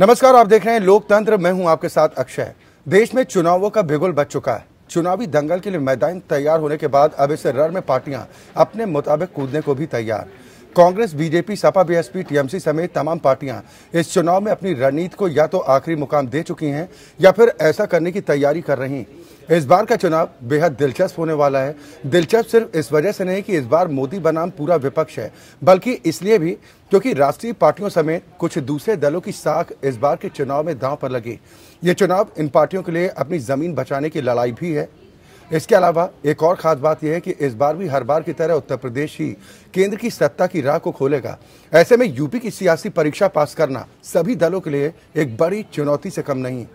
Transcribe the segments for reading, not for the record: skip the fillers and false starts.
नमस्कार, आप देख रहे हैं लोकतंत्र। मैं हूं आपके साथ अक्षय। देश में चुनावों का बिगुल बज चुका है। चुनावी दंगल के लिए मैदान तैयार होने के बाद अब इस रण में पार्टियां अपने मुताबिक कूदने को भी तैयार। Congress, BJP, Sapa, BSP, TMC समेत तमाम पार्टियां इस चुनाव में अपनी रणनीति को या तो आखिरी मुकाम दे चुकी हैं या फिर ऐसा करने की तैयारी कर रही। इस बार का चुनाव बेहद दिलचस्प होने वाला है। दिलचस्प सिर्फ इस वजह से नहीं कि इस बार मोदी बनाम पूरा विपक्ष है, बल्कि इसलिए भी क्योंकि राष्ट्रीय पार्टियों समेत कुछ दूसरे दलों की साख इस बार के चुनाव में दांव पर लगी। ये चुनाव इन पार्टियों के लिए अपनी जमीन बचाने की लड़ाई भी है। इसके अलावा एक और खास बात यह है कि इस बार भी हर बार की तरह उत्तर प्रदेश ही केंद्र की सत्ता की राह को खोलेगा। ऐसे में यूपी की सियासी परीक्षा पास करना सभी दलों के लिए एक बड़ी चुनौती से कम नहीं।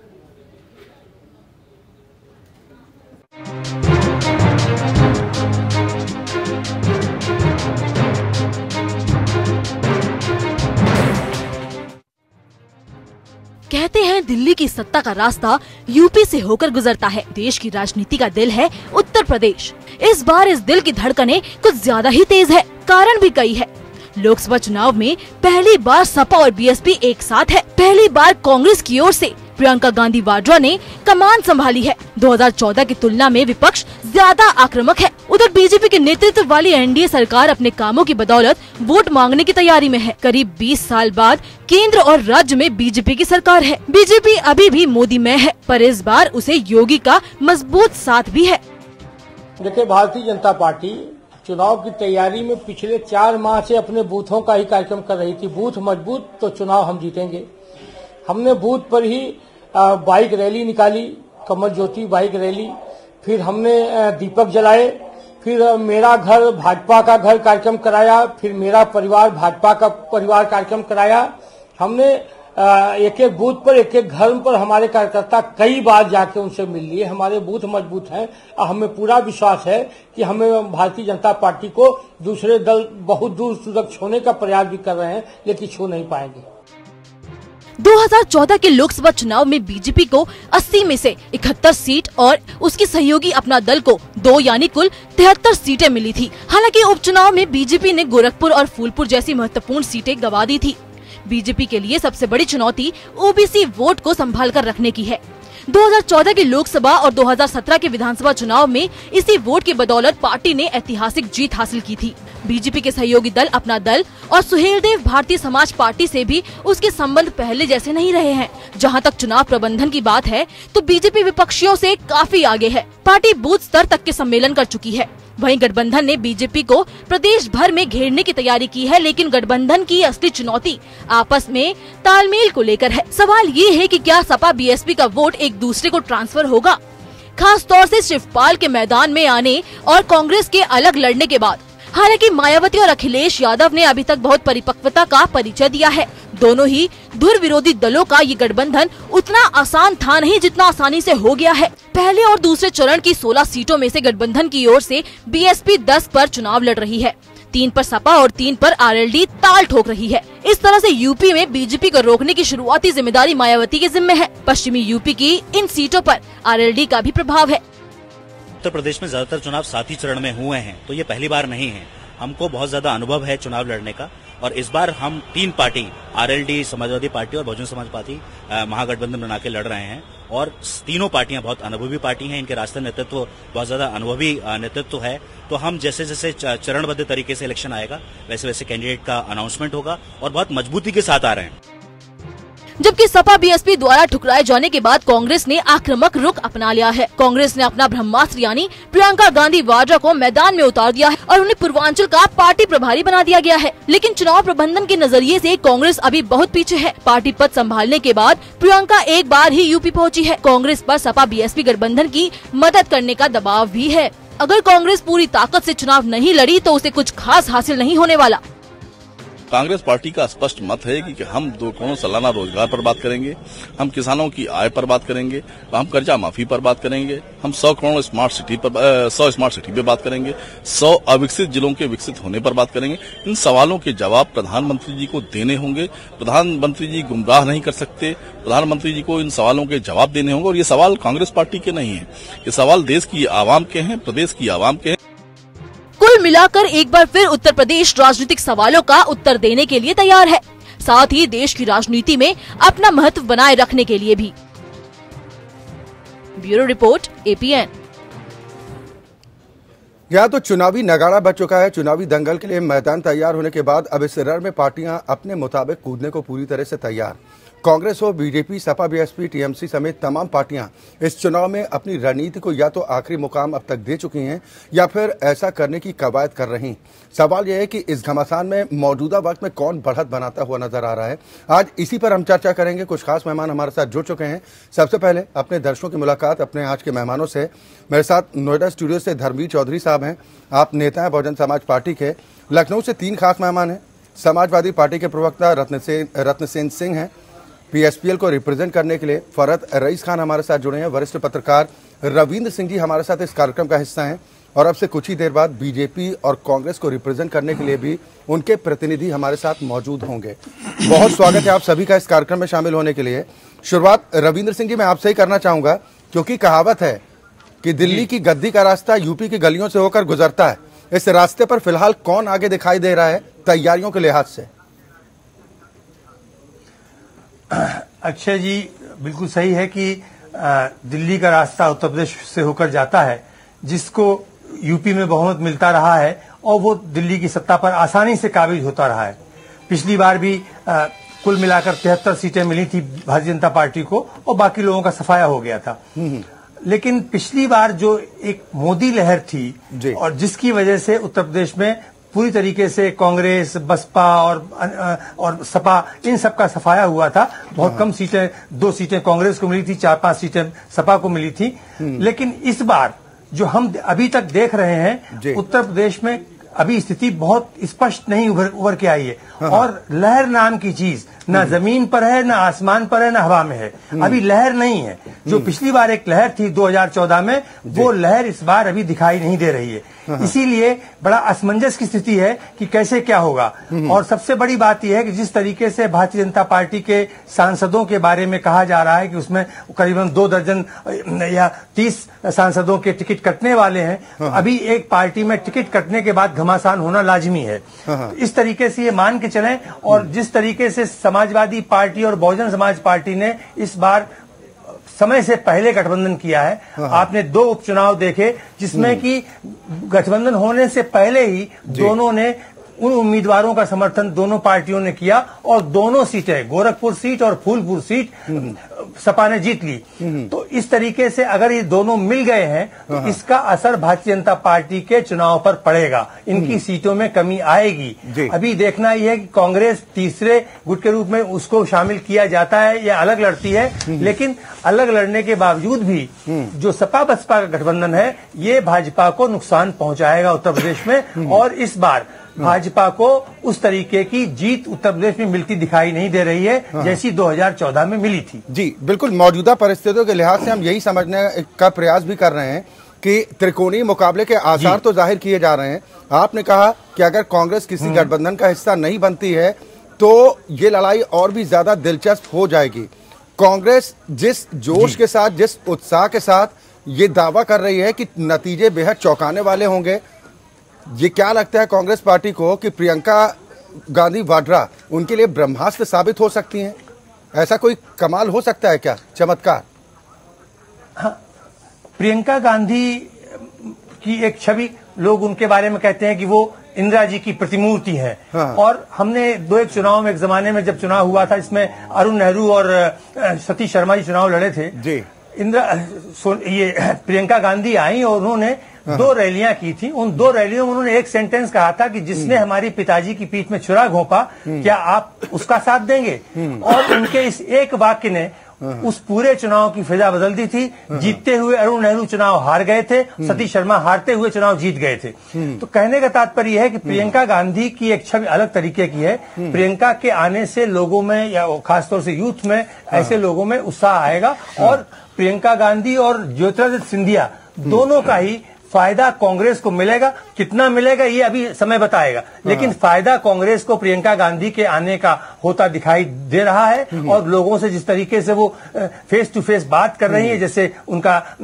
कहते हैं दिल्ली की सत्ता का रास्ता यूपी से होकर गुजरता है। देश की राजनीति का दिल है उत्तर प्रदेश। इस बार इस दिल की धड़कनें कुछ ज्यादा ही तेज है। कारण भी कई है। लोकसभा चुनाव में पहली बार सपा और बीएसपी एक साथ है। पहली बार कांग्रेस की ओर से प्रियंका गांधी वाड्रा ने कमान संभाली है। 2014 की तुलना में विपक्ष ज्यादा आक्रामक है। उधर बीजेपी के नेतृत्व वाली एनडीए सरकार अपने कामों की बदौलत वोट मांगने की तैयारी में है। करीब 20 साल बाद केंद्र और राज्य में बीजेपी की सरकार है। बीजेपी अभी भी मोदी में है, पर इस बार उसे योगी का मजबूत साथ भी है। देखिए, भारतीय जनता पार्टी चुनाव की तैयारी में पिछले 4 माह से अपने बूथों का ही कार्यक्रम कर रही थी। बूथ मजबूत तो चुनाव हम जीतेंगे। हमने बूथ पर ही बाइक रैली निकाली, कमल ज्योति बाइक रैली, फिर हमने दीपक जलाए, फिर मेरा घर भाजपा का घर कार्यक्रम कराया, फिर मेरा परिवार भाजपा का परिवार कार्यक्रम कराया। हमने एक एक बूथ पर, एक एक घर पर हमारे कार्यकर्ता कई बार जाके उनसे मिल लिए। हमारे बूथ मजबूत हैं और हमें पूरा विश्वास है कि हमें भारतीय जनता पार्टी को दूसरे दल बहुत दूर तक छोड़ने का प्रयास भी कर रहे हैं, लेकिन छू नहीं पाएंगे। 2014 के लोकसभा चुनाव में बीजेपी को 80 में से 71 सीट और उसकी सहयोगी अपना दल को 2 यानी कुल 73 सीटें मिली थी। हालांकि उपचुनाव में बीजेपी ने गोरखपुर और फूलपुर जैसी महत्वपूर्ण सीटें गंवा दी थी। बीजेपी के लिए सबसे बड़ी चुनौती ओबीसी वोट को संभाल कर रखने की है। 2014 की लोकसभा और 2017 के विधानसभा चुनाव में इसी वोट की बदौलत पार्टी ने ऐतिहासिक जीत हासिल की थी। बीजेपी के सहयोगी दल अपना दल और सुहेलदेव भारतीय समाज पार्टी से भी उसके संबंध पहले जैसे नहीं रहे हैं। जहां तक चुनाव प्रबंधन की बात है तो बीजेपी विपक्षियों से काफी आगे है। पार्टी बूथ स्तर तक के सम्मेलन कर चुकी है। वहीं गठबंधन ने बीजेपी को प्रदेश भर में घेरने की तैयारी की है, लेकिन गठबंधन की असली चुनौती आपस में तालमेल को लेकर है। सवाल ये है कि क्या सपा बीएसपी का वोट एक दूसरे को ट्रांसफर होगा, खास तौर से शिवपाल के मैदान में आने और कांग्रेस के अलग लड़ने के बाद। हालांकि मायावती और अखिलेश यादव ने अभी तक बहुत परिपक्वता का परिचय दिया है। दोनों ही धुर विरोधी दलों का ये गठबंधन उतना आसान था नहीं जितना आसानी से हो गया है। पहले और दूसरे चरण की 16 सीटों में से गठबंधन की ओर से बीएसपी 10 पर चुनाव लड़ रही है, 3 पर सपा और 3 पर आरएलडी ताल ठोक रही है। इस तरह से यूपी में बीजेपी को रोकने की शुरुआती जिम्मेदारी मायावती के जिम्मे है। पश्चिमी यूपी की इन सीटों पर आरएलडी का भी प्रभाव है। उत्तर प्रदेश में ज्यादातर चुनाव 7 ही चरण में हुए हैं, तो ये पहली बार नहीं है। हमको बहुत ज्यादा अनुभव है चुनाव लड़ने का, और इस बार हम 3 पार्टी आरएलडी, समाजवादी पार्टी और बहुजन समाज पार्टी महागठबंधन बना के लड़ रहे हैं। और तीनों पार्टियां बहुत अनुभवी पार्टी हैं। इनके राष्ट्रीय नेतृत्व बहुत ज्यादा अनुभवी नेतृत्व है। तो हम जैसे जैसे चरणबद्ध तरीके से इलेक्शन आएगा वैसे वैसे कैंडिडेट का अनाउंसमेंट होगा और बहुत मजबूती के साथ आ रहे हैं। जबकि सपा बीएसपी द्वारा ठुकराए जाने के बाद कांग्रेस ने आक्रामक रुख अपना लिया है। कांग्रेस ने अपना ब्रह्मास्त्र यानी प्रियंका गांधी वाड्रा को मैदान में उतार दिया है और उन्हें पूर्वांचल का पार्टी प्रभारी बना दिया गया है। लेकिन चुनाव प्रबंधन के नजरिए से कांग्रेस अभी बहुत पीछे है। पार्टी पद संभालने के बाद प्रियंका एक बार ही यूपी पहुंची है। कांग्रेस पर सपा बीएसपी गठबंधन की मदद करने का दबाव भी है। अगर कांग्रेस पूरी ताकत से चुनाव नहीं लड़ी तो उसे कुछ खास हासिल नहीं होने वाला। कांग्रेस पार्टी का स्पष्ट मत है कि हम 2 करोड़ सालाना रोजगार पर बात करेंगे, हम किसानों की आय पर बात करेंगे, हम कर्जा माफी पर बात करेंगे, हम 100 करोड़ स्मार्ट सिटी पर 100 स्मार्ट सिटी पे बात करेंगे, 100 अविकसित जिलों के विकसित होने पर बात करेंगे। इन सवालों के जवाब प्रधानमंत्री जी को देने होंगे। प्रधानमंत्री जी गुमराह नहीं कर सकते। प्रधानमंत्री जी को इन सवालों के जवाब देने होंगे। और ये सवाल कांग्रेस पार्टी के नहीं है, ये सवाल देश की आवाम के हैं, प्रदेश की आवाम के हैं। कुल मिलाकर एक बार फिर उत्तर प्रदेश राजनीतिक सवालों का उत्तर देने के लिए तैयार है। साथ ही देश की राजनीति में अपना महत्व बनाए रखने के लिए भी। Bureau report, APN। यहाँ तो चुनावी नगाड़ा बच चुका है। चुनावी दंगल के लिए मैदान तैयार होने के बाद अब इस रण में पार्टियां अपने मुताबिक कूदने को पूरी तरह से तैयार। कांग्रेस हो, बीजेपी, सपा, बीएसपी, टीएमसी समेत तमाम पार्टियां इस चुनाव में अपनी रणनीति को या तो आखिरी मुकाम अब तक दे चुकी हैं या फिर ऐसा करने की कवायद कर रही। सवाल यह है कि इस घमासान में मौजूदा वक्त में कौन बढ़त बनाता हुआ नजर आ रहा है। आज इसी पर हम चर्चा करेंगे। कुछ खास मेहमान हमारे साथ जुड़ चुके हैं। सबसे पहले अपने दर्शकों की मुलाकात अपने आज के मेहमानों से। मेरे साथ नोएडा स्टूडियो से धर्मवीर चौधरी साहब हैं, आप नेता हैं बहुजन समाज पार्टी के। लखनऊ से 3 खास मेहमान हैं। समाजवादी पार्टी के प्रवक्ता रत्नसेन सिंह हैं। PSPL को रिप्रेजेंट करने के लिए फरहत रईस खान हमारे साथ जुड़े हैं। वरिष्ठ पत्रकार रविंद्र सिंह जी हमारे साथ इस कार्यक्रम का हिस्सा हैं और अब से कुछ ही देर बाद बीजेपी और कांग्रेस को रिप्रेजेंट करने के लिए भी उनके प्रतिनिधि हमारे साथ मौजूद होंगे। बहुत स्वागत है आप सभी का इस कार्यक्रम में शामिल होने के लिए। शुरुआत रविंद्र सिंह जी मैं आपसे ही करना चाहूंगा, क्योंकि कहावत है कि दिल्ली की गद्दी का रास्ता यूपी की गलियों से होकर गुजरता है। इस रास्ते पर फिलहाल कौन आगे दिखाई दे रहा है तैयारियों के लिहाज से? अक्षय जी, बिल्कुल सही है कि दिल्ली का रास्ता उत्तर प्रदेश से होकर जाता है, जिसको यूपी में बहुमत मिलता रहा है और वो दिल्ली की सत्ता पर आसानी से काबिज होता रहा है। पिछली बार भी कुल मिलाकर 73 सीटें मिली थी भारतीय जनता पार्टी को और बाकी लोगों का सफाया हो गया था। लेकिन पिछली बार जो एक मोदी लहर थी और जिसकी वजह से उत्तर प्रदेश में पूरी तरीके से कांग्रेस, बसपा और सपा इन सब का सफाया हुआ था। बहुत कम सीटें, 2 सीटें कांग्रेस को मिली थी, 4-5 सीटें सपा को मिली थी। लेकिन इस बार जो हम अभी तक देख रहे हैं उत्तर प्रदेश में अभी स्थिति बहुत स्पष्ट नहीं उभर के आई है। और लहर नाम की चीज ना जमीन पर है, ना आसमान पर है, ना हवा में है। अभी लहर नहीं है। जो पिछली बार एक लहर थी 2014 में, वो लहर इस बार अभी दिखाई नहीं दे रही है। इसीलिए बड़ा असमंजस की स्थिति है कि कैसे क्या होगा। और सबसे बड़ी बात यह है कि जिस तरीके से भारतीय जनता पार्टी के सांसदों के बारे में कहा जा रहा है कि उसमें करीबन 2 दर्जन या 30 सांसदों के टिकट कटने वाले हैं। अभी एक पार्टी में टिकट कटने के बाद घमासान होना लाजमी है। इस तरीके से ये मान के चलें। और जिस तरीके से समाजवादी पार्टी और बहुजन समाज पार्टी ने इस बार समय से पहले गठबंधन किया है। आपने 2 उपचुनाव देखे जिसमें कि गठबंधन होने से पहले ही दोनों ने उन उम्मीदवारों का समर्थन दोनों पार्टियों ने किया और दोनों सीटें, गोरखपुर सीट और फूलपुर सीट, सपा ने जीत ली। तो इस तरीके से अगर ये दोनों मिल गए हैं तो इसका असर भारतीय जनता पार्टी के चुनाव पर पड़ेगा। इनकी सीटों में कमी आएगी। अभी देखना यह है कि कांग्रेस तीसरे गुट के रूप में उसको शामिल किया जाता है या अलग लड़ती है। लेकिन अलग लड़ने के बावजूद भी जो सपा बसपा का गठबंधन है, ये भाजपा को नुकसान पहुंचाएगा उत्तर प्रदेश में। और इस बार भाजपा को उस तरीके की जीत उत्तर प्रदेश में मिलती दिखाई नहीं दे रही है जैसी 2014 में मिली थी। जी बिल्कुल, मौजूदा परिस्थितियों के लिहाज से हम यही समझने का प्रयास भी कर रहे हैं कि त्रिकोणीय मुकाबले के आसार तो जाहिर किए जा रहे हैं। आपने कहा कि अगर कांग्रेस किसी गठबंधन का हिस्सा नहीं बनती है तो ये लड़ाई और भी ज्यादा दिलचस्प हो जाएगी। कांग्रेस जिस जोश के साथ, जिस उत्साह के साथ ये दावा कर रही है कि नतीजे बेहद चौंकाने वाले होंगे, ये क्या लगता है कांग्रेस पार्टी को कि प्रियंका गांधी वाड्रा उनके लिए ब्रह्मास्त्र साबित हो सकती हैं? ऐसा कोई कमाल हो सकता है क्या, चमत्कार? हाँ, प्रियंका गांधी की एक छवि, लोग उनके बारे में कहते हैं कि वो इंदिरा जी की प्रतिमूर्ति है। और हमने 2 चुनाव में, एक जमाने में जब चुनाव हुआ था इसमें अरुण नेहरू और सतीश शर्मा जी चुनाव लड़े थे जी। प्रियंका गांधी आई और उन्होंने 2 रैलियां की थी। उन 2 रैलियों में उन्होंने एक सेंटेंस कहा था कि जिसने हमारी पिताजी की पीठ में छुरा घोंपा, क्या आप उसका साथ देंगे? और उनके इस एक वाक्य ने उस पूरे चुनाव की फिजा बदल दी थी। जीतते हुए अरुण नेहरू चुनाव हार गए थे, सतीश शर्मा हारते हुए चुनाव जीत गए थे। तो कहने का तात्पर्य यह है कि प्रियंका गांधी की एक छवि अलग तरीके की है। प्रियंका के आने से लोगों में, या खासतौर से यूथ में, ऐसे लोगों में उत्साह आएगा। और प्रियंका गांधी और ज्योतिरादित्य सिंधिया दोनों का ही फायदा कांग्रेस को मिलेगा। कितना मिलेगा ये अभी समय बताएगा, लेकिन फायदा कांग्रेस को प्रियंका गांधी के आने का होता दिखाई दे रहा है। और लोगों से जिस तरीके से वो फेस टू फेस बात कर रही है, जैसे उनका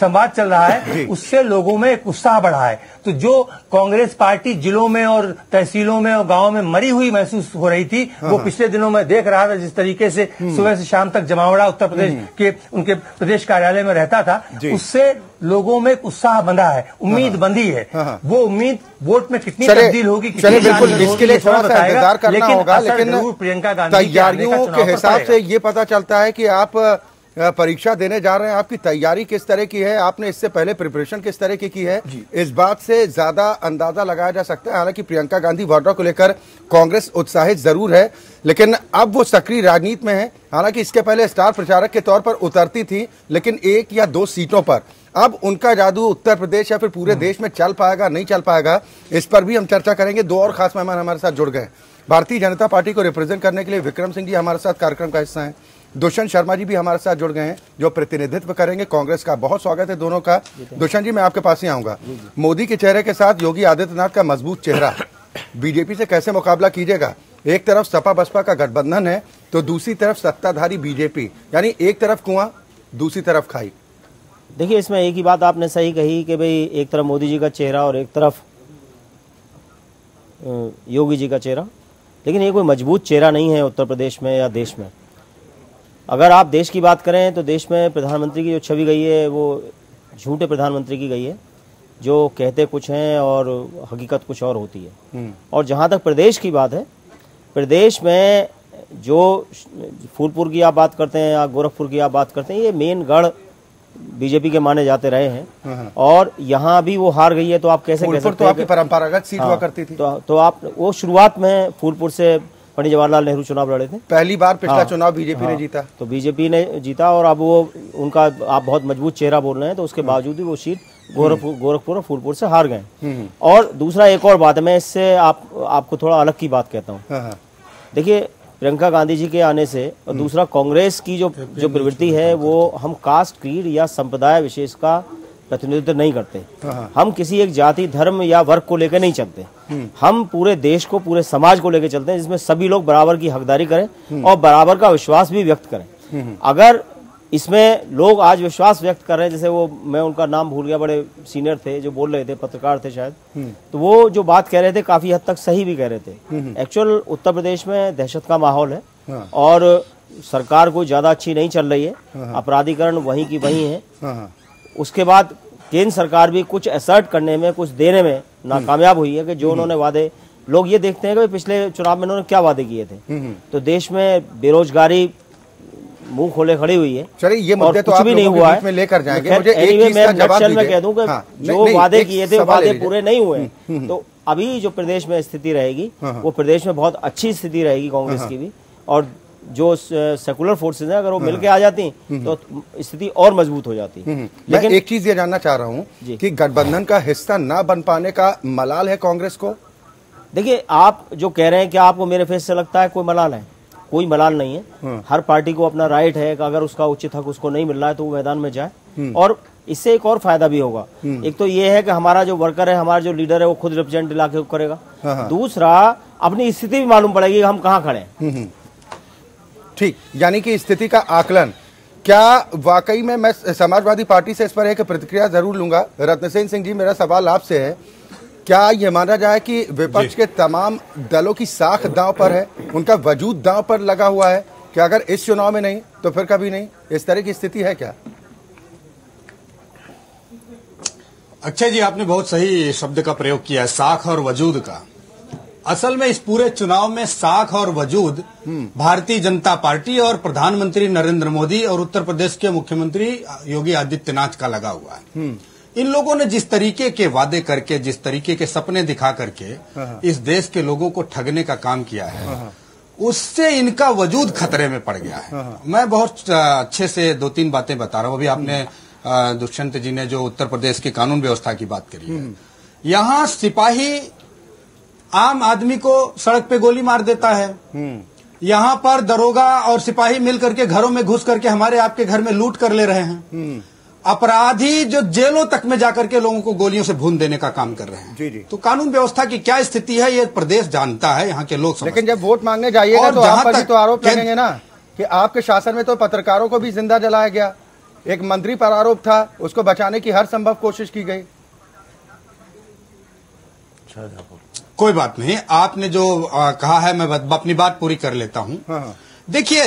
संवाद चल रहा है, उससे लोगों में एक उत्साह बढ़ा है। तो जो कांग्रेस पार्टी जिलों में और तहसीलों में और गांवों में मरी हुई महसूस हो रही थी, वो पिछले दिनों में देख रहा था। जिस तरीके से सुबह से शाम तक जमावड़ा उत्तर प्रदेश के उनके प्रदेश कार्यालय में रहता था, उससे लोगों में एक उत्साह बंधा है, उम्मीद बंधी है। वो उम्मीद वोट में कितनी तब्दील होगी, चलिए बिल्कुल इसके लिए थोड़ा सा इंतजार करना होगा, लेकिन प्रियंका गांधी तैयारियों के हिसाब से ये पता चलता है कि आप परीक्षा देने जा रहे हैं। आपकी तैयारी किस तरह की है, आपने इससे पहले प्रिपरेशन किस तरह की है, इस बात से ज्यादा अंदाजा लगाया जा सकता है। हालांकि प्रियंका गांधी वाड्रा को लेकर कांग्रेस उत्साहित जरूर है, लेकिन अब वो सक्रिय राजनीति में है। हालांकि इसके पहले स्टार प्रचारक के तौर पर उतरती थी, लेकिन 1 या 2 सीटों पर अब उनका जादू उत्तर प्रदेश या फिर पूरे देश में चल पाएगा नहीं चल पाएगा, इस पर भी हम चर्चा करेंगे। 2 और खास मेहमान हमारे साथ जुड़ गए। भारतीय जनता पार्टी को रिप्रेजेंट करने के लिए विक्रम सिंह जी हमारे साथ कार्यक्रम का हिस्सा हैं। दुष्यंत शर्मा जी भी हमारे साथ जुड़ गए हैं, जो प्रतिनिधित्व करेंगे कांग्रेस का। बहुत स्वागत है दोनों का। दुष्यंत जी, मैं आपके पास ही आऊंगा। मोदी के चेहरे के साथ योगी आदित्यनाथ का मजबूत चेहरा, बीजेपी से कैसे मुकाबला कीजिएगा? एक तरफ सपा बसपा का गठबंधन है, तो दूसरी तरफ सत्ताधारी बीजेपी, यानी एक तरफ कुआं दूसरी तरफ खाई। देखिए, इसमें एक ही बात आपने सही कही कि भाई एक तरफ मोदी जी का चेहरा और एक तरफ योगी जी का चेहरा, लेकिन ये कोई मजबूत चेहरा नहीं है उत्तर प्रदेश में या देश में। अगर आप देश की बात करें तो देश में प्रधानमंत्री की जो छवि गई है वो झूठे प्रधानमंत्री की गई है, जो कहते कुछ हैं और हकीकत कुछ और होती है। और जहाँ तक प्रदेश की बात है, प्रदेश में जो फूलपुर की आप बात करते हैं या गोरखपुर की आप बात करते हैं, ये मेन गढ़ बीजेपी के माने जाते रहे हैं, और यहाँ भी वो हार गई है। तो आप कैसे कह सकते हैं? तो आपकी परंपरागत सीट हुआ करती थी। तो आप वो शुरुआत में फूलपुर से पंडित जवाहरलाल नेहरू चुनाव लड़े थे, पहली बार पिछला चुनाव बीजेपी ने जीता। तो बीजेपी ने जीता, और अब वो उनका आप बहुत मजबूत चेहरा बोल रहे हैं, तो उसके बावजूद भी वो सीट गोरखपुर और फूलपुर से हार गए। और दूसरा एक और बात है, मैं इससे आपको थोड़ा अलग की बात कहता हूँ। देखिए, प्रियंका गांधी जी के आने से और दूसरा कांग्रेस की जो प्रवृत्ति है, वो हम कास्ट, क्रीड या संप्रदाय विशेष का प्रतिनिधित्व नहीं करते। हम किसी एक जाति, धर्म या वर्ग को लेकर नहीं चलते। हम पूरे देश को, पूरे समाज को लेकर चलते हैं, जिसमें सभी लोग बराबर की हकदारी करें और बराबर का विश्वास भी व्यक्त करें। अगर इसमें लोग आज विश्वास व्यक्त कर रहे हैं, जैसे वो, मैं उनका नाम भूल गया, बड़े सीनियर थे जो बोल रहे थे, पत्रकार थे शायद, तो वो जो बात कह रहे थे काफी हद तक सही भी कह रहे थे। एक्चुअल उत्तर प्रदेश में दहशत का माहौल है और सरकार कोई ज्यादा अच्छी नहीं चल रही है, अपराधीकरण वहीं की वहीं है। उसके बाद केंद्र सरकार भी कुछ असर्ट करने में, कुछ देने में नाकामयाब हुई है कि जो उन्होंने वादे, लोग ये देखते हैं कि पिछले चुनाव में उन्होंने क्या वादे किए थे। तो देश में बेरोजगारी मुंह खोले खड़ी हुई है। चलिए, ये मुद्दे तो आप भी नहीं हुआ है, में लेकर जाएंगे। मुझे एक चीज का जवाब दीजिए। मैं कह दूं कि जो वादे किए थे वादे पूरे नहीं हुए, तो अभी जो प्रदेश में स्थिति रहेगी वो प्रदेश में बहुत अच्छी स्थिति रहेगी कांग्रेस की भी, और जो सेकुलर फोर्सेज हैं अगर वो मिलके आ जाती तो स्थिति और मजबूत हो जाती। लेकिन एक चीज ये जानना चाह रहा हूँ कि गठबंधन का हिस्सा ना बन पाने का मलाल है कांग्रेस को। देखिए, आप जो कह रहे हैं कि आपको मेरे फेस से लगता है कोई मलाल है, कोई मलाल नहीं है। हर पार्टी को अपना राइट है कि अगर उसका उचित हक उसको नहीं मिल रहा है तो वो मैदान में जाए, और इससे एक और फायदा भी होगा। एक तो ये है कि हमारा जो वर्कर है, हमारा जो लीडर है, वो खुद रिप्रेजेंट इलाके को करेगा। दूसरा, अपनी स्थिति भी मालूम पड़ेगी हम कहाँ खड़े हैं। ठीक, यानी कि स्थिति का आकलन। क्या वाकई में, मैं समाजवादी पार्टी से इस पर एक प्रतिक्रिया जरूर लूंगा। रत्नसेन सिंह जी, मेरा सवाल आपसे है, क्या ये माना जाए कि विपक्ष के तमाम दलों की साख दांव पर है, उनका वजूद दांव पर लगा हुआ है कि अगर इस चुनाव में नहीं तो फिर कभी नहीं? इस तरह की स्थिति है क्या? अक्षय जी, आपने बहुत सही शब्द का प्रयोग किया है, साख और वजूद का। असल में इस पूरे चुनाव में साख और वजूद भारतीय जनता पार्टी और प्रधानमंत्री नरेंद्र मोदी और उत्तर प्रदेश के मुख्यमंत्री योगी आदित्यनाथ का लगा हुआ है। इन लोगों ने जिस तरीके के वादे करके, जिस तरीके के सपने दिखा करके इस देश के लोगों को ठगने का काम किया है, उससे इनका वजूद खतरे में पड़ गया है। मैं बहुत अच्छे से 2-3 बातें बता रहा हूं। अभी आपने दुष्यंत जी ने जो उत्तर प्रदेश की कानून व्यवस्था की बात करी है, यहाँ सिपाही आम आदमी को सड़क पे गोली मार देता है। यहाँ पर दरोगा और सिपाही मिल करके घरों में घुस करके हमारे आपके घर में लूट कर ले रहे हैं। अपराधी जो जेलों तक में जाकर के लोगों को गोलियों से भून देने का काम कर रहे हैं। जी जी। तो कानून व्यवस्था की क्या स्थिति है ये प्रदेश जानता है, यहाँ के लोग समझते हैं। लेकिन जब वोट मांगने जाइएगा तो आप पर भी तो आरोप लगेंगे ना कि आपके शासन में तो पत्रकारों को भी जिंदा जलाया गया। एक मंत्री पर आरोप था, उसको बचाने की हर संभव कोशिश की गई। कोई बात नहीं, आपने जो कहा है मैं अपनी बात पूरी कर लेता हूं। देखिए,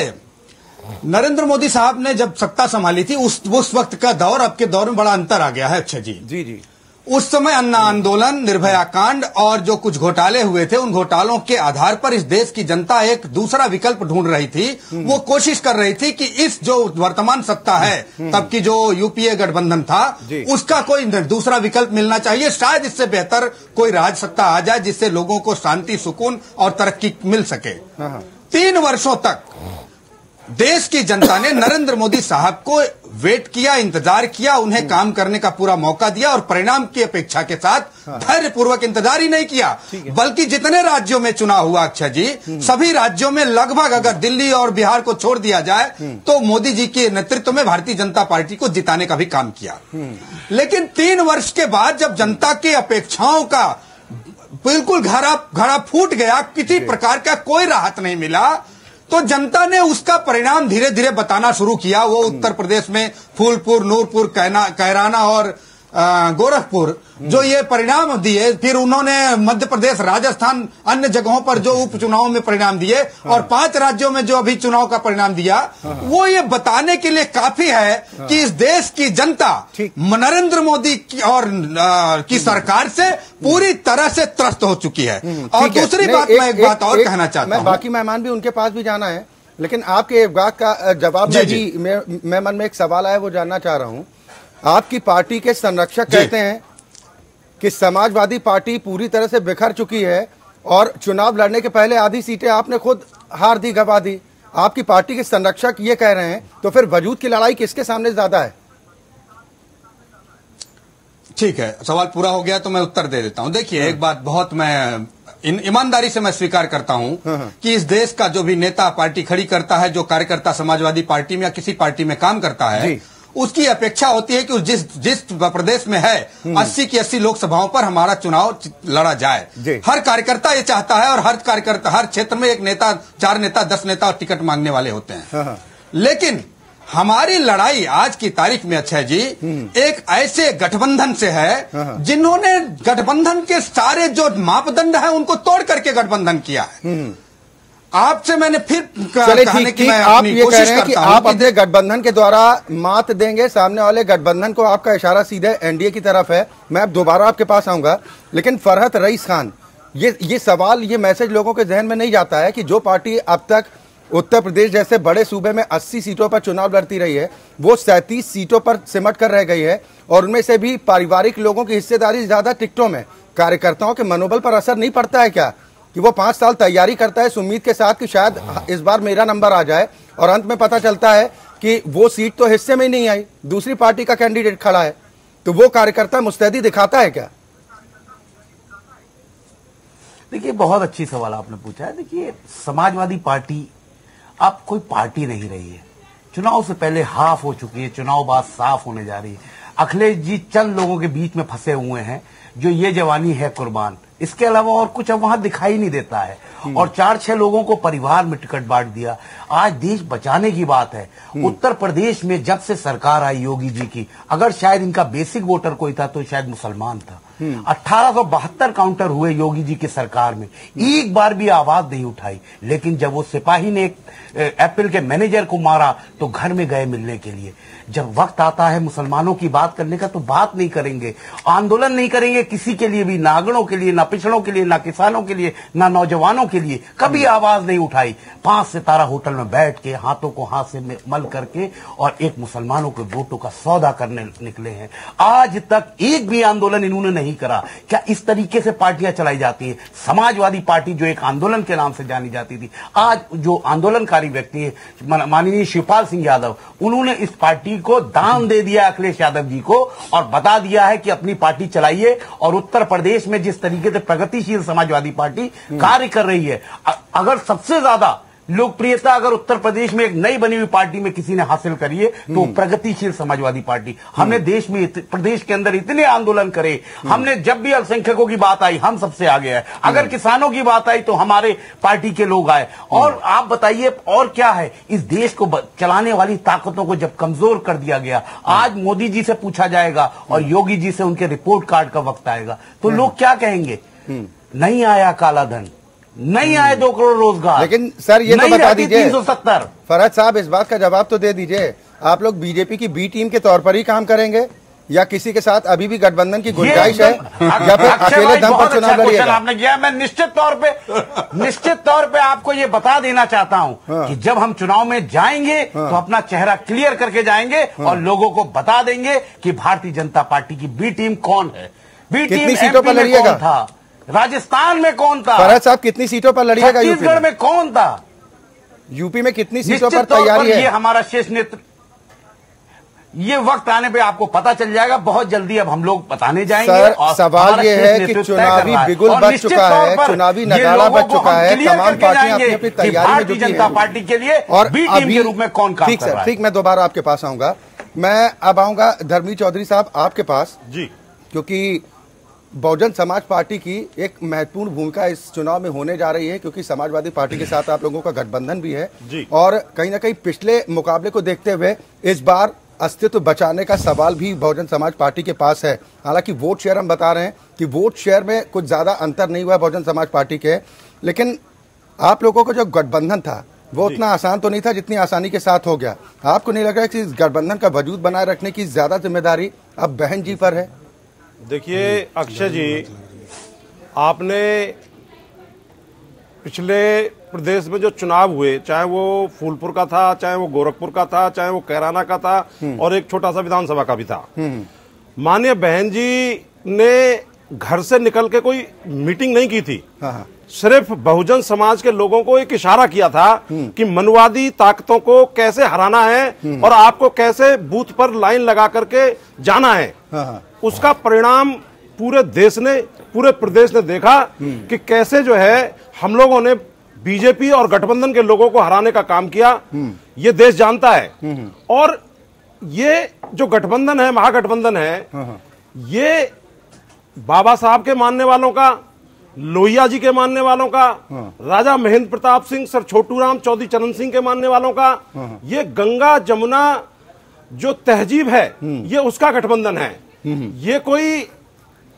नरेंद्र मोदी साहब ने जब सत्ता संभाली थी उस वक्त का दौर अब के दौर में बड़ा अंतर आ गया है। अच्छा जी जी। उस समय अन्ना आंदोलन, निर्भया कांड और जो कुछ घोटाले हुए थे, उन घोटालों के आधार पर इस देश की जनता एक दूसरा विकल्प ढूंढ रही थी। वो कोशिश कर रही थी कि इस जो वर्तमान सत्ता है, तब की जो यूपीए गठबंधन था, उसका कोई दूसरा विकल्प मिलना चाहिए। शायद इससे बेहतर कोई राज सत्ता आ जाए जिससे लोगों को शांति, सुकून और तरक्की मिल सके। 3 वर्षों तक देश की जनता ने नरेंद्र मोदी साहब को वेट किया, इंतजार किया, उन्हें काम करने का पूरा मौका दिया और परिणाम की अपेक्षा के साथ धैर्यपूर्वक इंतजार ही नहीं किया, बल्कि जितने राज्यों में चुनाव हुआ अक्षय जी, सभी राज्यों में लगभग, अगर दिल्ली और बिहार को छोड़ दिया जाए, तो मोदी जी के नेतृत्व में भारतीय जनता पार्टी को जिताने का भी काम किया। लेकिन 3 वर्ष के बाद जब जनता की अपेक्षाओं का बिल्कुल घड़ा फूट गया, किसी प्रकार का कोई राहत नहीं मिला, तो जनता ने उसका परिणाम धीरे धीरे बताना शुरू किया। वो उत्तर प्रदेश में फूलपुर, नूरपुर, कैराना और गोरखपुर जो ये परिणाम दिए, फिर उन्होंने मध्य प्रदेश, राजस्थान, अन्य जगहों पर जो उपचुनाव में परिणाम दिए, और 5 राज्यों में जो अभी चुनाव का परिणाम दिया, वो ये बताने के लिए काफी है कि इस देश की जनता नरेंद्र मोदी की और की सरकार से पूरी तरह से त्रस्त हो चुकी है। और दूसरी बात, मैं एक बात और कहना चाहता हूं, बाकी मेहमान भी उनके पास भी जाना है, लेकिन आपके एक बात का जवाब मैं मन में एक सवाल आया, वो जानना चाह रहा हूं। आपकी पार्टी के संरक्षक कहते हैं कि समाजवादी पार्टी पूरी तरह से बिखर चुकी है और चुनाव लड़ने के पहले आधी सीटें आपने खुद हार दी, गवा दी। आपकी पार्टी के संरक्षक ये कह रहे हैं, तो फिर वजूद की लड़ाई किसके सामने ज्यादा है? ठीक है, सवाल पूरा हो गया तो मैं उत्तर दे देता हूं। देखिए, एक बात बहुत मैं ईमानदारी से मैं स्वीकार करता हूं कि इस देश का जो भी नेता पार्टी खड़ी करता है, जो कार्यकर्ता समाजवादी पार्टी में या किसी पार्टी में काम करता है, उसकी अपेक्षा होती है कि जिस प्रदेश में है 80 की 80 लोकसभाओं पर हमारा चुनाव लड़ा जाए। हर कार्यकर्ता ये चाहता है, और हर कार्यकर्ता, हर क्षेत्र में एक नेता, 4 नेता, 10 नेता और टिकट मांगने वाले होते हैं। लेकिन हमारी लड़ाई आज की तारीख में अक्षय जी एक ऐसे गठबंधन से है जिन्होंने गठबंधन के सारे जो मापदंड है उनको तोड़ करके गठबंधन किया है। आपसे मैंने फिर चले ठीक, आप ये कह रहे हैं कि आप अपने गठबंधन के द्वारा मात देंगे सामने वाले गठबंधन को। आपका इशारा सीधे एनडीए की तरफ है। मैं अब दोबारा आपके पास आऊंगा, लेकिन फरहत रईस खान, ये सवाल, ये मैसेज लोगों के जहन में नहीं जाता है कि जो पार्टी अब तक उत्तर प्रदेश जैसे बड़े सूबे में 80 सीटों पर चुनाव लड़ती रही है, वो 37 सीटों पर सिमट कर रह गई है, और उनमें से भी पारिवारिक लोगों की हिस्सेदारी ज्यादा टिकटों में। कार्यकर्ताओं के मनोबल पर असर नहीं पड़ता है क्या कि वो 5 साल तैयारी करता है इस उम्मीद के साथ कि शायद इस बार मेरा नंबर आ जाए, और अंत में पता चलता है कि वो सीट तो हिस्से में ही नहीं आई, दूसरी पार्टी का कैंडिडेट खड़ा है, तो वो कार्यकर्ता मुस्तैदी दिखाता है क्या? देखिए, बहुत अच्छी सवाल आपने पूछा है। देखिए, समाजवादी पार्टी अब कोई पार्टी नहीं रही है। चुनाव से पहले हाफ हो चुकी है, चुनाव बाद साफ होने जा रही है। अखिलेश जी चंद लोगों के बीच में फंसे हुए हैं, जो ये जवानी है कुर्बान, इसके अलावा और कुछ अब वहां दिखाई नहीं देता है। और 4-6 लोगों को परिवार में टिकट बांट दिया। आज देश बचाने की बात है। उत्तर प्रदेश में जब से सरकार आई योगी जी की, अगर शायद इनका बेसिक वोटर कोई था तो शायद मुसलमान था। 1872 काउंटर हुए योगी जी की सरकार में, एक बार भी आवाज नहीं उठाई। लेकिन जब वो सिपाही ने एप्पल के मैनेजर को मारा तो घर में गए मिलने के लिए। जब वक्त आता है मुसलमानों की बात करने का तो बात नहीं करेंगे, आंदोलन नहीं करेंगे किसी के लिए भी, ना अगड़ों के लिए, ना पिछड़ों के लिए, ना किसानों के लिए, ना नौजवानों के लिए। कभी आवाज नहीं उठाई। 5 सितारा होटल में बैठ के हाथों को हाथ से मल करके और एक मुसलमानों के वोटों का सौदा करने निकले हैं। आज तक एक भी आंदोलन इन्होंने नहीं करा। क्या इस तरीके से पार्टियां चलाई जाती है? समाजवादी पार्टी जो एक आंदोलन के नाम से जानी जाती थी, आज जो आंदोलनकारी व्यक्ति है माननीय शिवपाल सिंह यादव, उन्होंने इस पार्टी को दान दे दिया अखिलेश यादव जी को, और बता दिया है कि अपनी पार्टी चलाइए। और उत्तर प्रदेश में जिस तरीके से प्रगतिशील समाजवादी पार्टी कार्य कर रही है, अगर सबसे ज्यादा लोकप्रियता अगर उत्तर प्रदेश में एक नई बनी हुई पार्टी में किसी ने हासिल करी है तो प्रगतिशील समाजवादी पार्टी। हमने देश में, प्रदेश के अंदर इतने आंदोलन करे, हमने जब भी अल्पसंख्यकों की बात आई हम सबसे आगे आए, अगर किसानों की बात आई तो हमारे पार्टी के लोग आए। और आप बताइए और क्या है, इस देश को चलाने वाली ताकतों को जब कमजोर कर दिया गया, आज मोदी जी से पूछा जाएगा और योगी जी से उनके रिपोर्ट कार्ड का वक्त आएगा तो लोग क्या कहेंगे? नहीं आया काला धन, नहीं आए 2 करोड़ रोजगार। लेकिन सर ये तो बता दीजिए 370। फरहद साहब, इस बात का जवाब तो दे दीजिए, आप लोग बीजेपी की बी टीम के तौर पर ही काम करेंगे या किसी के साथ अभी भी गठबंधन की गुंजाइश है, या फिर अकेले दम पर चुनाव लड़िएगा? आपने किया। मैं निश्चित तौर पे आपको ये बता देना चाहता हूं कि जब हम चुनाव में जाएंगे तो अपना चेहरा क्लियर करके जाएंगे और लोगों को बता देंगे कि भारतीय जनता पार्टी की बी टीम कौन है। बी टीम कितनी सीटों पर लड़िएगा? था राजस्थान में कौन था? फरहद साहब कितनी सीटों पर लड़िएगा? छत्तीसगढ़ में कौन था? यूपी में कितनी सीटों पर तैयारी है? ये हमारा शीर्ष नेतृत्व, ये वक्त आने पे आपको पता चल जाएगा। बहुत जल्दी अब हम लोग बताने जाएंगे। सर, और सवाल ये है कि चुनावी बिगुल बच चुका है, चुनावी नगाड़ा बच चुका है, तमाम पार्टियां अपनी अपनी तैयारी में जुटी हैं। भारतीय जनता पार्टी के लिए और बी टीम के रूप में कौन काम कर रहा है? ठीक, मैं दोबारा आपके पास आऊंगा। मैं अब आऊंगा धर्मवीर चौधरी साहब आपके पास जी, क्योंकि बहुजन समाज पार्टी की एक महत्वपूर्ण भूमिका इस चुनाव में होने जा रही है, क्योंकि समाजवादी पार्टी के साथ आप लोगों का गठबंधन भी है और कहीं ना कहीं पिछले मुकाबले को देखते हुए इस बार अस्तित्व बचाने का सवाल भी बहुजन समाज पार्टी के पास है। हालांकि वोट शेयर हम बता रहे हैं कि वोट शेयर में कुछ ज्यादा अंतर नहीं हुआ बहुजन समाज पार्टी के, लेकिन आप लोगों का जो गठबंधन था वो उतना आसान तो नहीं था जितनी आसानी के साथ हो गया। आपको नहीं लग रहा कि इस गठबंधन का वजूद बनाए रखने की ज्यादा जिम्मेदारी अब बहन जी पर है? देखिए अक्षय जी, आपने पिछले प्रदेश में जो चुनाव हुए, चाहे वो फूलपुर का था, चाहे वो गोरखपुर का था, चाहे वो कैराना का था और एक छोटा सा विधानसभा का भी था, माननीय बहन जी ने घर से निकल के कोई मीटिंग नहीं की थी। सिर्फ बहुजन समाज के लोगों को एक इशारा किया था कि मनवादी ताकतों को कैसे हराना है और आपको कैसे बूथ पर लाइन लगा करके जाना है। उसका परिणाम पूरे देश ने, पूरे प्रदेश ने देखा कि कैसे जो है हम लोगों ने बीजेपी और गठबंधन के लोगों को हराने का काम किया। ये देश जानता है। और ये जो गठबंधन है, महागठबंधन है, ये बाबा साहब के मानने वालों का, लोहिया जी के मानने वालों का, राजा महेंद्र प्रताप सिंह, सर छोटू राम, चौधरी चरण सिंह के मानने वालों का, ये गंगा जमुना जो तहजीब है ये उसका गठबंधन है। ये कोई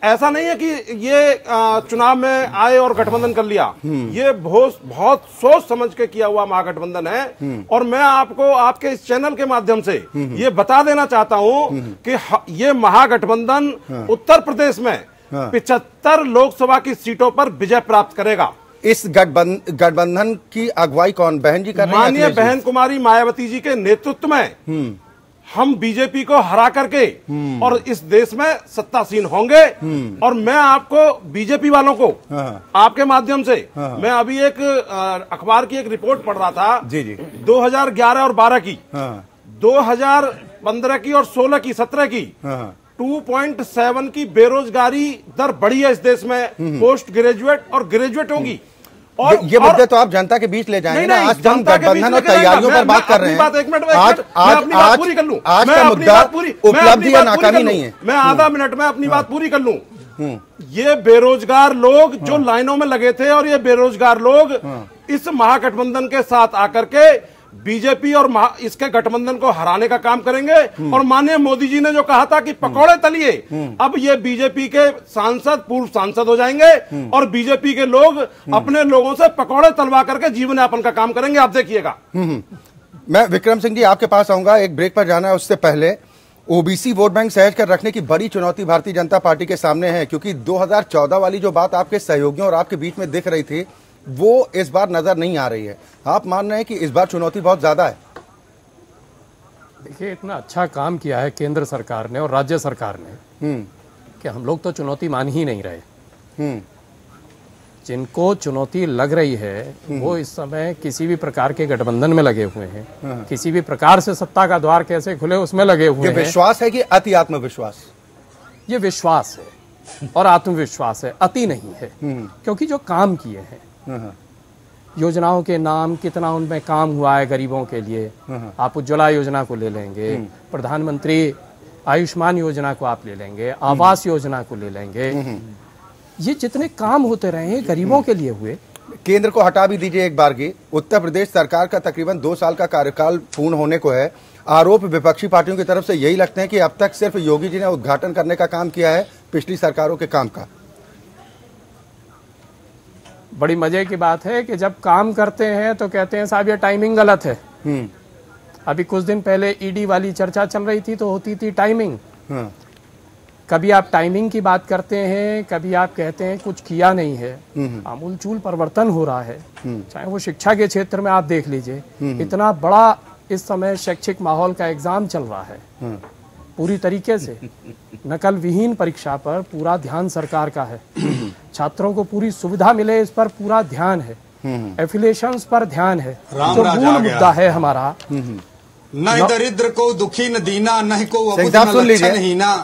ऐसा नहीं है कि ये चुनाव में आए और गठबंधन कर लिया। ये बहुत सोच समझ के किया हुआ महागठबंधन है। और मैं आपको आपके इस चैनल के माध्यम से ये बता देना चाहता हूं कि ये महागठबंधन उत्तर प्रदेश में 75 लोकसभा की सीटों पर विजय प्राप्त करेगा। इस गठबंधन की अगुवाई कौन बहन जी कर रही है? माननीय बहन कुमारी मायावती जी के नेतृत्व में हम बीजेपी को हरा करके और इस देश में सत्तासीन होंगे। और मैं आपको बीजेपी वालों को आपके माध्यम से, मैं अभी एक अखबार की एक रिपोर्ट पढ़ रहा था 2011 और 12 की, 2015 की और 16 की, 17 की 2.7 की बेरोजगारी दर बढ़ी है इस देश में, पोस्ट ग्रेजुएट और ग्रेजुएटों की। और ये मुद्दे तो आप जनता के बीच ले जाएंगे ना। आज हम गठबंधन और तैयारियों पर बात कर रहे हैं। आज का मुद्दा उपलब्धि या नाकामी नहीं है। मैं आधा मिनट में अपनी बात पूरी कर लूं। ये बेरोजगार लोग जो लाइनों में लगे थे और ये बेरोजगार लोग इस महागठबंधन के साथ आकर के बीजेपी और इसके गठबंधन को हराने का काम करेंगे। और माननीय मोदी जी ने जो कहा था कि पकौड़े तलिए, अब ये बीजेपी के सांसद पूर्व सांसद हो जाएंगे और बीजेपी के लोग अपने लोगों से पकौड़े तलवा करके जीवन यापन का काम करेंगे। आप देखिएगा। मैं विक्रम सिंह जी आपके पास आऊंगा, एक ब्रेक पर जाना है। उससे पहले ओबीसी वोट बैंक सहज कर रखने की बड़ी चुनौती भारतीय जनता पार्टी के सामने है, क्योंकि 2014 वाली जो बात आपके सहयोगियों और आपके बीच में दिख रही थी वो इस बार नजर नहीं आ रही है। आप मान रहे हैं कि इस बार चुनौती बहुत ज्यादा है? देखिए, इतना अच्छा काम किया है केंद्र सरकार ने और राज्य सरकार ने कि हम लोग तो चुनौती मान ही नहीं रहे। जिनको चुनौती लग रही है वो इस समय किसी भी प्रकार के गठबंधन में लगे हुए हैं, किसी भी प्रकार से सत्ता का द्वार कैसे खुले उसमें लगे हुए हैं। विश्वास है कि अति आत्मविश्वास? ये विश्वास है और आत्मविश्वास है, अति नहीं है। क्योंकि जो काम किए हैं, योजनाओं के नाम कितना उनमें काम हुआ है गरीबों के लिए। आप उज्ज्वला योजना को ले लेंगे, प्रधानमंत्री आयुष्मान योजना को आप ले लेंगे, आवास योजना को ले लेंगे, ये जितने काम होते रहे हैं गरीबों के लिए हुए। केंद्र को हटा भी दीजिए एक बार की, उत्तर प्रदेश सरकार का तकरीबन 2 साल का कार्यकाल पूर्ण होने को है। आरोप विपक्षी पार्टियों की तरफ से यही लगते हैं कि अब तक सिर्फ योगी जी ने उद्घाटन करने का काम किया है पिछली सरकारों के काम का। बड़ी मजे की बात है कि जब काम करते हैं तो कहते हैं साहब ये टाइमिंग गलत है। अभी कुछ दिन पहले ईडी वाली चर्चा चल रही थी तो होती थी टाइमिंग। कभी आप टाइमिंग की बात करते हैं, कभी आप कहते हैं कुछ किया नहीं है। आमूलचूल परिवर्तन हो रहा है, चाहे वो शिक्षा के क्षेत्र में आप देख लीजिए। इतना बड़ा इस समय शैक्षिक माहौल का एग्जाम चल रहा है, पूरी तरीके से नकल विहीन परीक्षा पर पूरा ध्यान सरकार का है। छात्रों को पूरी सुविधा मिले इस पर पूरा ध्यान है, एफिलिएशंस पर ध्यान है। जो मूल मुद्दा है हमारा, न दरिद्र को दुखी न दीना, न को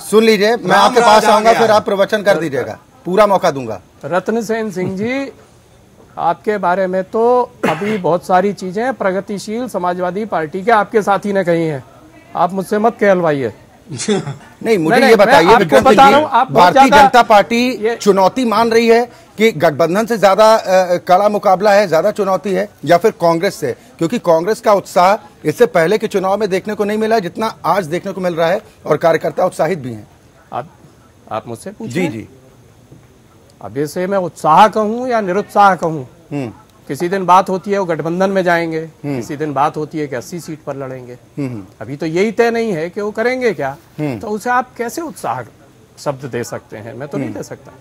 सुन लीजिए, मैं आपके पास आऊंगा फिर आप प्रवचन कर दीजिएगा, पूरा मौका दूंगा। रत्न सेन सिंह जी, आपके बारे में तो अभी बहुत सारी चीजें प्रगतिशील समाजवादी पार्टी के आपके साथी ने कही हैं, आप मुझसे मत कहलवाइए। नहीं, मुझे ये बताइए विक्रम सिंह जी, भारतीय जनता पार्टी चुनौती मान रही है कि गठबंधन से ज्यादा कड़ा मुकाबला है, ज्यादा चुनौती है, या फिर कांग्रेस से? क्योंकि कांग्रेस का उत्साह इससे पहले के चुनाव में देखने को नहीं मिला जितना आज देखने को मिल रहा है, और कार्यकर्ता उत्साहित भी हैं। आप मुझसे पूछिए। जी जी, अब इसे मैं उत्साह कहूं या निरुत्साह कहूं? किसी दिन बात होती है वो गठबंधन में जाएंगे, किसी दिन बात होती है कि 80 सीट पर लड़ेंगे। अभी तो यही तय नहीं है कि वो करेंगे क्या, तो उसे आप कैसे उत्साह शब्द दे सकते हैं? मैं तो नहीं दे सकता।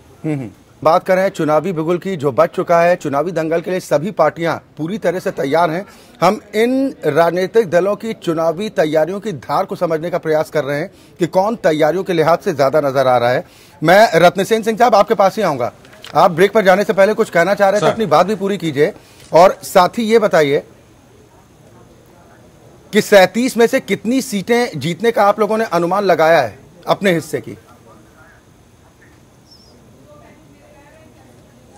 बात करें चुनावी बिगुल की जो बच चुका है, चुनावी दंगल के लिए सभी पार्टियां पूरी तरह से तैयार हैं। हम इन राजनीतिक दलों की चुनावी तैयारियों की धार को समझने का प्रयास कर रहे हैं कि कौन तैयारियों के लिहाज से ज्यादा नजर आ रहा है। मैं रत्नसेन सिंह साहब आपके पास ही आऊंगा, आप ब्रेक पर जाने से पहले कुछ कहना चाह रहे थे, अपनी बात भी पूरी कीजिए, और साथ ही ये बताइए कि 37 में से कितनी सीटें जीतने का आप लोगों ने अनुमान लगाया है अपने हिस्से की?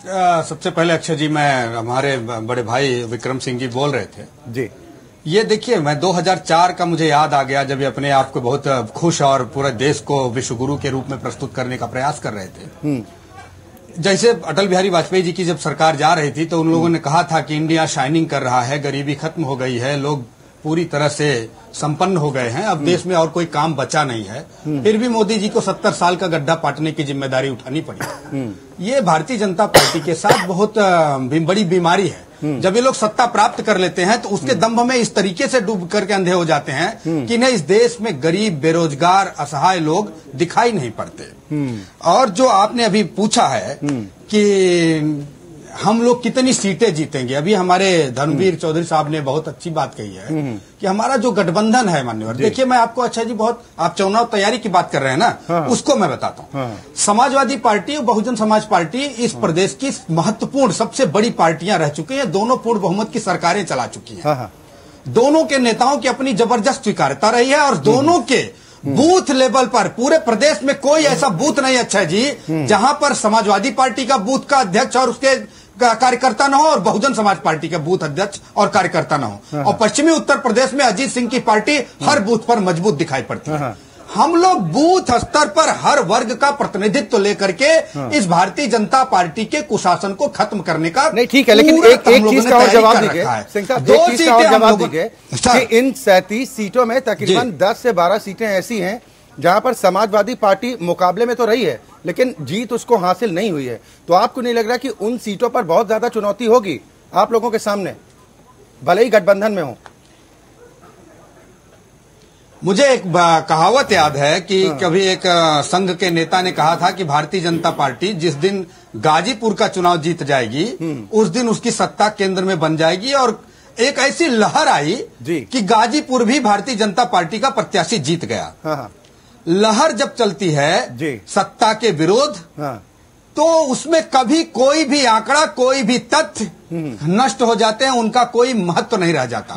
सबसे पहले अक्षय जी, मैं हमारे बड़े भाई विक्रम सिंह जी बोल रहे थे जी, ये देखिए, मैं 2004 का मुझे याद आ गया जब ये अपने आप को बहुत खुश और पूरे देश को विश्वगुरु के रूप में प्रस्तुत करने का प्रयास कर रहे थे। जैसे अटल बिहारी वाजपेयी जी की जब सरकार जा रही थी तो उन लोगों ने कहा था कि इंडिया शाइनिंग कर रहा है, गरीबी खत्म हो गई है, लोग पूरी तरह से संपन्न हो गए हैं, अब देश में और कोई काम बचा नहीं है। फिर भी मोदी जी को 70 साल का गड्ढा पाटने की जिम्मेदारी उठानी पड़ी। ये भारतीय जनता पार्टी के साथ बहुत बड़ी बीमारी है। जब ये लोग सत्ता प्राप्त कर लेते हैं तो उसके दंभ में इस तरीके से डूब करके अंधे हो जाते हैं कि इन्हें इस देश में गरीब, बेरोजगार, असहाय लोग दिखाई नहीं पड़ते। और जो आपने अभी पूछा है कि हम लोग कितनी सीटें जीतेंगे, अभी हमारे धर्मवीर चौधरी साहब ने बहुत अच्छी बात कही है कि हमारा जो गठबंधन है मान्यवर, देखिए मैं आपको, अच्छा जी, बहुत आप चुनाव तैयारी की बात कर रहे हैं ना, उसको मैं बताता हूँ। समाजवादी पार्टी और बहुजन समाज पार्टी इस प्रदेश की महत्वपूर्ण सबसे बड़ी पार्टियां रह चुकी हैं, दोनों पूर्ण बहुमत की सरकारें चला चुकी हैं। दोनों के नेताओं की अपनी जबरदस्त स्वीकार्यता रही है, और दोनों के बूथ लेवल पर पूरे प्रदेश में कोई ऐसा बूथ नहीं, अच्छा जी, जहां पर समाजवादी पार्टी का बूथ का अध्यक्ष और उसके कार्यकर्ता न हो और बहुजन समाज पार्टी के बूथ अध्यक्ष और कार्यकर्ता न हो। और पश्चिमी उत्तर प्रदेश में अजीत सिंह की पार्टी हर बूथ पर मजबूत दिखाई पड़ती है। हम लोग बूथ स्तर पर हर वर्ग का प्रतिनिधित्व लेकर के इस भारतीय जनता पार्टी के कुशासन को खत्म करने का, नहीं ठीक है, लेकिन एक चीज का और जवाब दीजिए सिंह साहब, दो चीज का और जवाब दीजिए कि इन 37 सीटों में तकरीबन 10 से 12 सीटें ऐसी हैं जहां पर समाजवादी पार्टी मुकाबले में तो रही है लेकिन जीत उसको हासिल नहीं हुई है। तो आपको नहीं लग रहा कि उन सीटों पर बहुत ज्यादा चुनौती होगी आप लोगों के सामने, भले ही गठबंधन में हो? मुझे एक कहावत याद है कि कभी एक संघ के नेता ने कहा था कि भारतीय जनता पार्टी जिस दिन गाजीपुर का चुनाव जीत जाएगी उस दिन उसकी सत्ता केंद्र में बन जाएगी। और एक ऐसी लहर आई कि गाजीपुर भी भारतीय जनता पार्टी का प्रत्याशी जीत गया। लहर जब चलती है सत्ता के विरोध, तो उसमें कभी कोई भी आंकड़ा, कोई भी तथ्य नष्ट हो जाते हैं, उनका कोई महत्व नहीं रह जाता।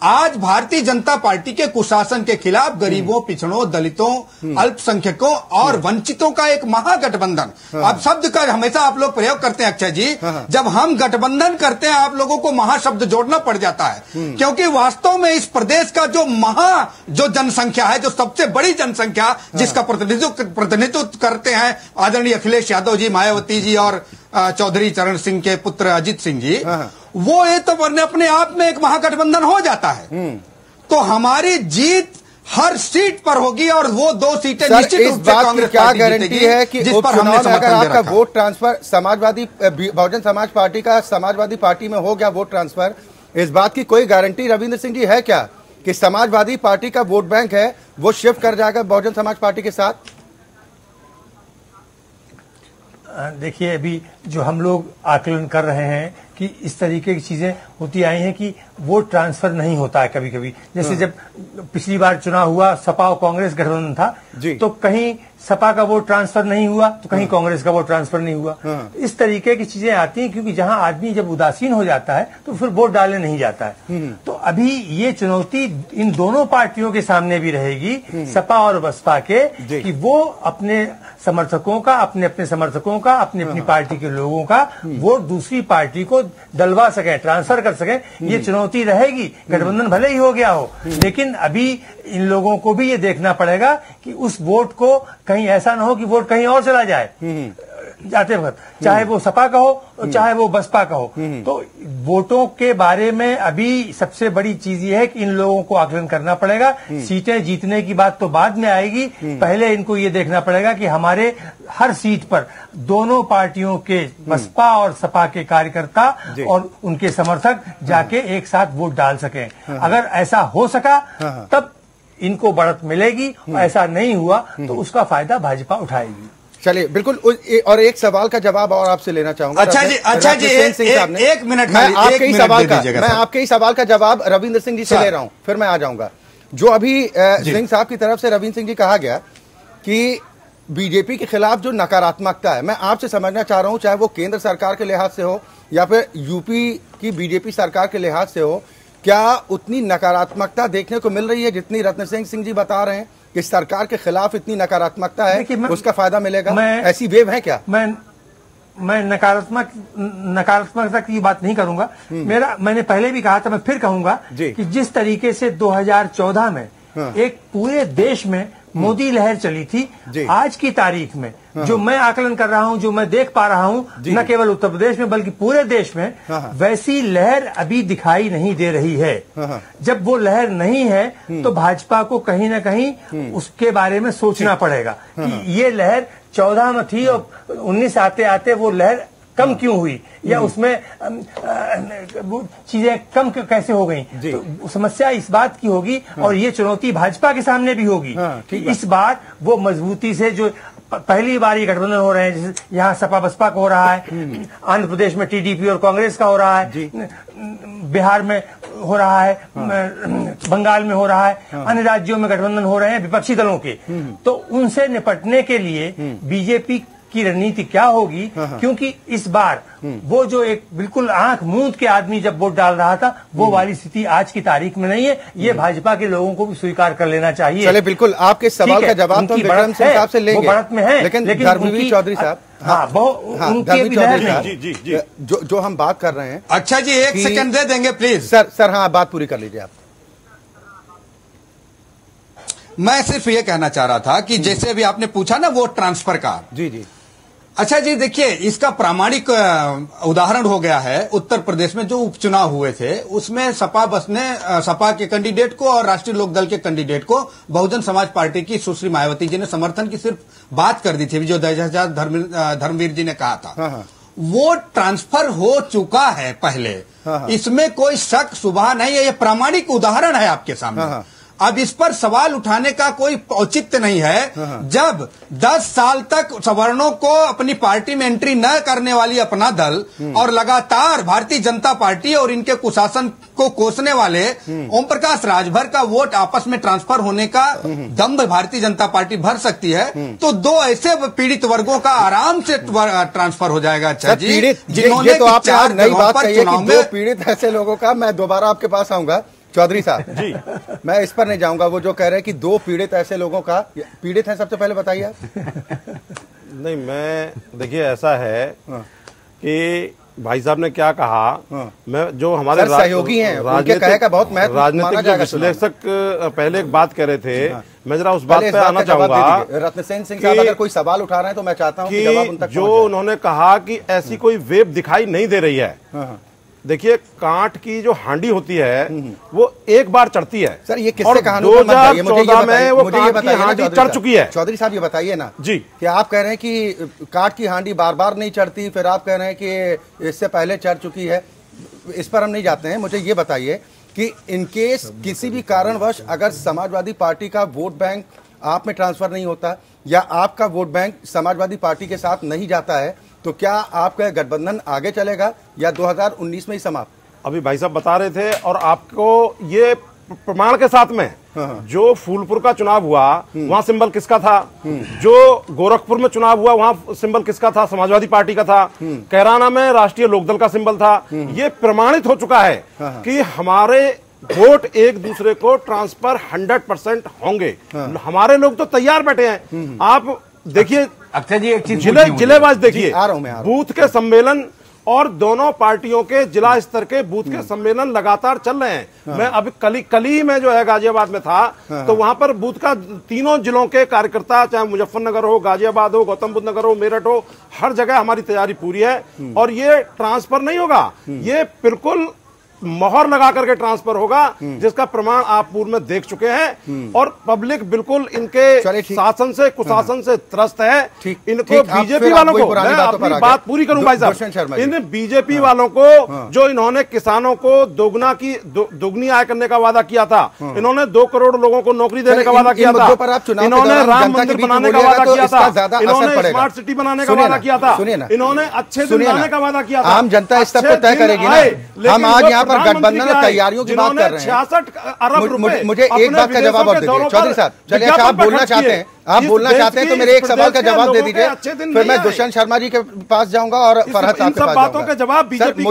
आज भारतीय जनता पार्टी के कुशासन के खिलाफ गरीबों, पिछड़ों, दलितों, अल्पसंख्यकों और वंचितों का एक महागठबंधन, अब शब्द का हमेशा आप लोग प्रयोग करते हैं अक्षय जी, जब हम गठबंधन करते हैं आप लोगों को महाशब्द जोड़ना पड़ जाता है, क्योंकि वास्तव में इस प्रदेश का जो जनसंख्या है, जो सबसे बड़ी जनसंख्या जिसका प्रतिनिधित्व करते हैं आदरणीय अखिलेश यादव जी, मायावती जी और चौधरी चरण सिंह के पुत्र अजीत सिंह जी, वो ये तो अपने आप में एक महागठबंधन हो जाता है। तो हमारी जीत हर सीट पर होगी और वो 2 सीटें सर, निश्चित रूप से कांग्रेस क्या पार्टी गारंटी जीतेगी, है कि जिस पर हमने उपचुनाव में अगर समर्थन दे आपका रखा। Vote transfer Samajwadi Bahujan Samaj party का समाजवादी पार्टी में हो गया वोट ट्रांसफर, इस बात की कोई गारंटी रविंद्र सिंह जी है क्या कि समाजवादी पार्टी का वोट बैंक है वो शिफ्ट कर जाएगा बहुजन समाज पार्टी के साथ? देखिए, अभी जो हम लोग आकलन कर रहे हैं कि इस तरीके की चीजें होती आई हैं कि वोट ट्रांसफर नहीं होता है कभी कभी। जैसे जब पिछली बार चुनाव हुआ, सपा और कांग्रेस गठबंधन था, तो कहीं सपा का वोट ट्रांसफर नहीं हुआ तो कहीं कांग्रेस का वोट ट्रांसफर नहीं हुआ। इस तरीके की चीजें आती हैं क्योंकि जहां आदमी जब उदासीन हो जाता है तो फिर वोट डालने नहीं जाता है। तो अभी ये चुनौती इन दोनों पार्टियों के सामने भी रहेगी, सपा और बसपा के, कि वो अपने समर्थकों का, अपने समर्थकों का, अपनी पार्टी के लोगों का वोट दूसरी पार्टी को डलवा सके, ट्रांसफर कर सके। ये चुनौती रहेगी। गठबंधन भले ही हो गया हो, लेकिन अभी इन लोगों को भी ये देखना पड़ेगा कि उस वोट को कहीं ऐसा ना हो कि वोट कहीं और चला जाए जाते वक्त, चाहे वो सपा का हो चाहे वो बसपा का हो। तो वोटों के बारे में अभी सबसे बड़ी चीज ये है कि इन लोगों को आकलन करना पड़ेगा। सीटें जीतने की बात तो बाद में आएगी, पहले इनको ये देखना पड़ेगा कि हमारे हर सीट पर दोनों पार्टियों के, बसपा और सपा के कार्यकर्ता और उनके समर्थक जाके एक साथ वोट डाल सकें। अगर ऐसा हो सका तब इनको बढ़त मिलेगी, ऐसा नहीं हुआ तो उसका फायदा भाजपा उठाएगी। चलिए, बिल्कुल। और एक सवाल का जवाब और आपसे लेना चाहूंगा। अच्छा जी, एक मिनट, मैं आपके ही सवाल का जवाब रविंद्र सिंह जी से ले रहा हूं, फिर मैं आ जाऊंगा। जो अभी सिंह साहब की तरफ से रविंद्र सिंह जी कहा गया कि बीजेपी के खिलाफ जो नकारात्मकता है, मैं आपसे समझना चाह रहा हूं, चाहे वो केंद्र सरकार के लिहाज से हो या फिर यूपी की बीजेपी सरकार के लिहाज से हो, क्या उतनी नकारात्मकता देखने को मिल रही है जितनी रत्न सिंह जी बता रहे हैं कि सरकार के खिलाफ इतनी नकारात्मकता है, उसका फायदा मिलेगा? ऐसी वेव है क्या? मैं नकारात्मकता की बात नहीं करूंगा। मैंने पहले भी कहा था, मैं फिर कहूंगा कि जिस तरीके से 2014 में एक पूरे देश में मोदी लहर चली थी, आज की तारीख में जो मैं आकलन कर रहा हूं, जो मैं देख पा रहा हूं, न केवल उत्तर प्रदेश में बल्कि पूरे देश में वैसी लहर अभी दिखाई नहीं दे रही है। जब वो लहर नहीं है तो भाजपा को कहीं न कहीं उसके बारे में सोचना पड़ेगा कि ये लहर 14 में थी और 19 आते आते वो लहर कम क्यों हुई, या उसमें चीजें कम कैसे हो गई। तो समस्या इस बात की होगी और ये चुनौती भाजपा के सामने भी होगी कि इस बार वो मजबूती से, जो पहली बार ये गठबंधन हो रहे हैं, जैसे यहाँ सपा बसपा का हो रहा है, आंध्र प्रदेश में टीडीपी और कांग्रेस का हो रहा है, बिहार में हो रहा है, बंगाल में हो रहा है, अन्य राज्यों में गठबंधन हो रहे हैं विपक्षी दलों के। तो उनसे निपटने के लिए बीजेपी की रणनीति क्या होगी, क्योंकि इस बार वो जो एक बिल्कुल आंख मूंद के आदमी जब वोट डाल रहा था, वो वाली स्थिति आज की तारीख में नहीं है। ये भाजपा के लोगों को भी स्वीकार कर लेना चाहिए। चले, बिल्कुल। आपके सवाल का जवाब तो विक्रम सिंह साहब से लेंगे, बढ़त में है, लेकिन धर्मवीर चौधरी साहब, धर्मवीर चौधरी साहब, जो हम बात कर रहे हैं। अच्छा जी, एक सेकंड दे देंगे प्लीज। सर हाँ, बात पूरी कर लीजिए आप। मैं सिर्फ ये कहना चाह रहा था कि जैसे अभी आपने पूछा ना वोट ट्रांसफर का। जी। अच्छा जी, देखिए, इसका प्रामाणिक उदाहरण हो गया है उत्तर प्रदेश में जो उपचुनाव हुए थे, उसमें सपा के कैंडिडेट को और राष्ट्रीय लोकदल के कैंडिडेट को बहुजन समाज पार्टी की सुश्री मायावती जी ने समर्थन की सिर्फ बात कर दी थी, जो धर्मवीर जी ने कहा था। वोट ट्रांसफर हो चुका है पहले, इसमें कोई शक शुबहा नहीं है। ये प्रामाणिक उदाहरण है आपके सामने। अब इस पर सवाल उठाने का कोई औचित्य नहीं है जब 10 साल तक सवर्णों को अपनी पार्टी में एंट्री न करने वाली अपना दल और लगातार भारतीय जनता पार्टी और इनके कुशासन को कोसने वाले ओम प्रकाश राजभर का वोट आपस में ट्रांसफर होने का दम्भ भारतीय जनता पार्टी भर सकती है, तो दो ऐसे पीड़ित वर्गों का आराम से ट्रांसफर हो जाएगा। अच्छा जी, जिन्होंने तो आपने आज नई बात कही है कि 2 पीड़ित ऐसे लोगों का, मैं दोबारा आपके पास आऊंगा चौधरी साहब जी, मैं इस पर नहीं जाऊंगा। वो जो कह रहे हैं कि 2 पीड़ित ऐसे लोगों का, पीड़ित है सबसे पहले बताइए आप। नहीं, मैं देखिए ऐसा है कि भाई साहब ने क्या कहा, मैं जो हमारे सहयोगी हैं, उनके कहे का बहुत महत्व राजनीतिक विश्लेषक पहले एक बात कह रहे थे, मैं जरा उस बात पे आना चाहूंगा। रत्न सिंह साहब अगर कोई सवाल उठा रहे हैं तो मैं चाहता हूं कि जवाब उन तक जो उन्होंने कहा कि ऐसी कोई वेव दिखाई नहीं दे रही है, देखिए कांट की जो हांडी होती है वो एक बार चढ़ती है सर। ये किससे कहानी 2014 में वो कांट की हांडी चढ़ चुकी है। चौधरी साहब ये बताइए ना जी कि आप कह रहे हैं कि कांट की हांडी बार बार नहीं चढ़ती, फिर आप कह रहे हैं कि इससे पहले चढ़ चुकी है। इस पर हम नहीं जाते हैं। मुझे ये बताइए कि इनकेस किसी भी कारणवश अगर समाजवादी पार्टी का वोट बैंक आप में ट्रांसफर नहीं होता या आपका वोट बैंक समाजवादी पार्टी के साथ नहीं जाता है, तो क्या आपका गठबंधन आगे चलेगा या 2019 में ही समाप्त? अभी भाई साहब बता रहे थे और आपको ये प्रमाण के साथ में जो फूलपुर का चुनाव हुआ वहां सिंबल किसका था, जो गोरखपुर में चुनाव हुआ वहां सिंबल किसका था, समाजवादी पार्टी का था। कैराना में राष्ट्रीय लोकदल का सिंबल था। ये प्रमाणित हो चुका है कि हमारे वोट एक दूसरे को ट्रांसफर 100% होंगे। हमारे लोग तो तैयार बैठे हैं। आप देखिए अक्षय जी, एक चीज जिलेवाज देखिए, बूथ के सम्मेलन और दोनों पार्टियों के जिला स्तर के बूथ के सम्मेलन लगातार चल रहे हैं। मैं अभी कल ही में जो है गाजियाबाद में था, तो वहां पर बूथ का तीनों जिलों के कार्यकर्ता, चाहे मुजफ्फरनगर हो, गाजियाबाद हो, गौतम बुद्ध नगर हो, मेरठ हो, हर जगह हमारी तैयारी पूरी है। और ये ट्रांसफर नहीं होगा, ये बिल्कुल मोहर लगा करके ट्रांसफर होगा, जिसका प्रमाण आप पूर्व में देख चुके हैं। और पब्लिक बिल्कुल इनके शासन से कुशासन से त्रस्त है। इनको बीजेपी वालों को, मैं अपनी बात पूरी करूं भाई साहब, इन बीजेपी वालों को जो इन्होंने किसानों को दोगुनी आय करने का वादा किया था, इन्होंने 2 करोड़ लोगों को नौकरी देने का वादा किया था, इन्होंने राम मंदिर बनाने का वादा किया था, इन्होंने स्मार्ट सिटी बनाने का वादा किया था, इन्होंने अच्छे दिन लाने का वादा किया था। आम जनता इस तक तय करेगी ना। हम आज यहाँ गठबंधन और तैयारियों की बात कर रहे हैं। 66 अरब रुपए मुझे एक बात का जवाब और दीजिए चौधरी साहब। चलिए अच्छा, आप बोलना चाहते हैं, आप बोलना चाहते हैं तो मेरे एक सवाल का जवाब दे दीजिए, फिर मैं दुष्यंत शर्मा जी के पास जाऊंगा और फरहत साहब के पास जाऊंगा।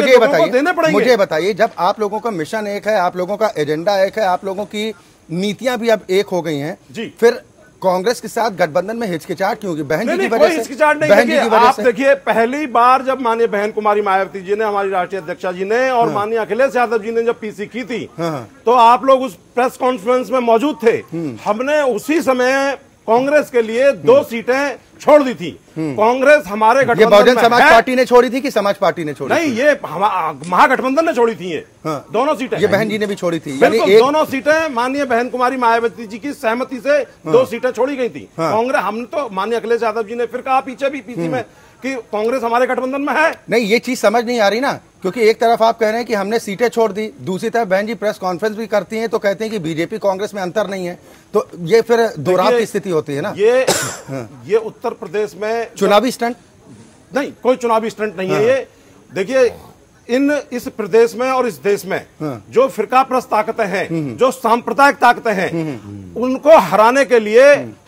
मुझे बताइए, जब आप लोगों का मिशन एक है, आप लोगों का एजेंडा एक है, आप लोगों की नीतियां भी अब एक हो गई हैं, फिर कांग्रेस के साथ गठबंधन में हिचकिचाहट क्यों होगी? बहन जी की वजह से? हिचकिचाहट नहीं। आप देखिए, पहली बार जब माननीय बहन कुमारी मायावती जी ने, हमारी राष्ट्रीय अध्यक्षा जी ने और माननीय अखिलेश यादव जी ने जब पीसी की थी, तो आप लोग उस प्रेस कॉन्फ्रेंस में मौजूद थे। हमने उसी समय कांग्रेस के लिए 2 सीटें छोड़ दी थी। कांग्रेस हमारे गठबंधन बहुजन समाज पार्टी ने छोड़ी थी कि समाज पार्टी ने छोड़ी? नहीं, ये महागठबंधन ने छोड़ी थी। ये दोनों सीटें ये बहन जी ने भी छोड़ी थी। बिल्कुल, दोनों सीटें माननीय बहन कुमारी मायावती जी की सहमति से 2 सीटें छोड़ी गई थी। कांग्रेस, हमने तो माननीय अखिलेश यादव जी ने फिर कहा पीछे भी पीसी में कि कांग्रेस हमारे गठबंधन में है। नहीं, ये चीज समझ नहीं आ रही ना, क्योंकि एक तरफ आप कह रहे हैं कि हमने सीटें छोड़ दी, दूसरी तरफ बहन जी प्रेस कॉन्फ्रेंस भी करती हैं तो कहते हैं कि बीजेपी कांग्रेस में अंतर नहीं है। तो ये फिर दोहराव की स्थिति होती है ना। ये उत्तर प्रदेश में चुनावी स्टंट नहीं, कोई चुनावी स्टंट नहीं है। ये देखिए, इस प्रदेश में और इस देश में जो फिरकाप्रस्त ताकतें हैं, जो सांप्रदायिक ताकतें हैं, उनको हराने के लिए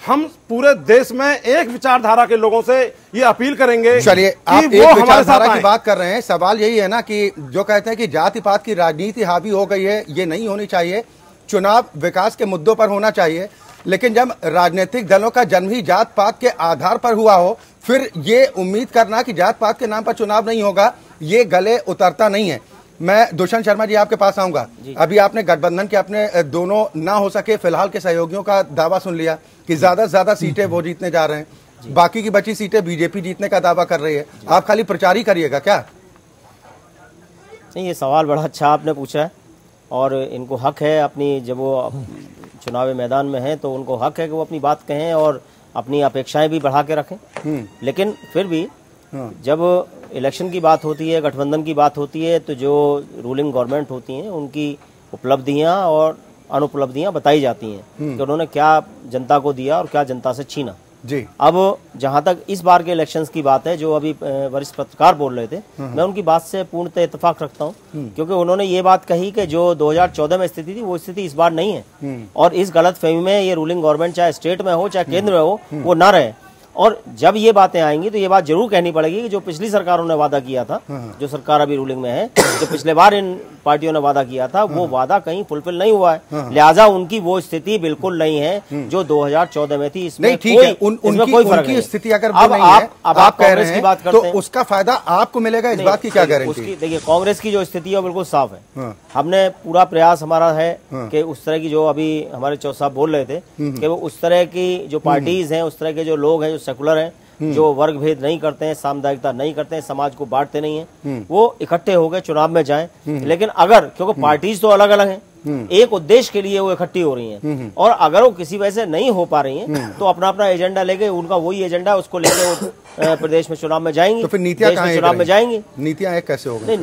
हम पूरे देश में एक विचारधारा के लोगों से ये अपील करेंगे। चलिए, आप एक विचारधारा की बात कर रहे हैं, सवाल यही है ना कि जो कहते हैं कि जाति पात की राजनीति हावी हो गई है, ये नहीं होनी चाहिए। चुनाव विकास के मुद्दों पर होना चाहिए, लेकिन जब राजनीतिक दलों का जन्म ही जात पात के आधार पर हुआ हो, फिर ये उम्मीद करना कि जात पात के नाम पर चुनाव नहीं होगा, ये गले उतरता नहीं है। मैं दुष्यंत शर्मा जी आपके पास आऊंगा। अभी आपने गठबंधन के अपने दोनों ना हो सके फिलहाल के सहयोगियों का दावा सुन लिया कि ज्यादा से ज्यादा सीटें वो जीतने जा रहे हैं, बाकी की बची सीटें बीजेपी जीतने का दावा कर रही है। आप खाली प्रचार ही करिएगा क्या? नहीं, ये सवाल बड़ा अच्छा आपने पूछा है और इनको हक है अपनी, जब वो चुनावी मैदान में हैं तो उनको हक है कि वो अपनी बात कहें और अपनी अपेक्षाएं भी बढ़ा के रखें। लेकिन फिर भी जब इलेक्शन की बात होती है, गठबंधन की बात होती है, तो जो रूलिंग गवर्नमेंट होती हैं उनकी उपलब्धियां और अनुपलब्धियां बताई जाती हैं कि उन्होंने क्या जनता को दिया और क्या जनता से छीना जी। अब जहां तक इस बार के इलेक्शंस की बात है, जो अभी वरिष्ठ पत्रकार बोल रहे थे, मैं उनकी बात से पूर्णतः इत्तेफाक रखता हूं, क्योंकि उन्होंने ये बात कही कि जो 2014 में स्थिति थी वो स्थिति इस बार नहीं है और इस गलतफहमी में ये रूलिंग गवर्नमेंट चाहे स्टेट में हो चाहे केंद्र में हो वो ना रहे। और जब ये बातें आएंगी तो ये बात जरूर कहनी पड़ेगी कि जो पिछली सरकारों ने वादा किया था, जो सरकार अभी रूलिंग में है, जो पिछले बार इन पार्टियों ने वादा किया था, वो वादा कहीं फुलफिल नहीं हुआ है। लिहाजा उनकी वो स्थिति बिल्कुल नहीं है जो 2014 में थी। इसमें ठीक है, उनकी स्थिति अगर आप कह रहे हैं बात करते हैं तो उसका फायदा आपको मिलेगा, इस बात की क्या गारंटी? देखिए, कांग्रेस की जो स्थिति है बिल्कुल साफ है। हमने पूरा प्रयास हमारा है कि उस तरह की, जो अभी हमारे चौधरी साहब बोल रहे थे कि वो उस तरह की जो पार्टीज हैं, उस तरह के जो लोग हैं जो सेकुलर हैं, जो वर्ग भेद नहीं करते हैं, सामुदायिकता नहीं करते हैं, समाज को बांटते नहीं हैं, वो इकट्ठे हो गए चुनाव में जाएं। लेकिन अगर, क्योंकि पार्टीज तो अलग अलग हैं, एक उद्देश्य के लिए वो इकट्ठी हो रही हैं, और अगर वो किसी वजह से नहीं हो पा रही हैं तो अपना अपना एजेंडा लेके, उनका वही एजेंडा, उसको लेके वो प्रदेश में चुनाव में जाएंगी। तो फिर नीतियां कहां चुनाव में जाएंगी? नीतियां एक कैसे होगी? नहीं,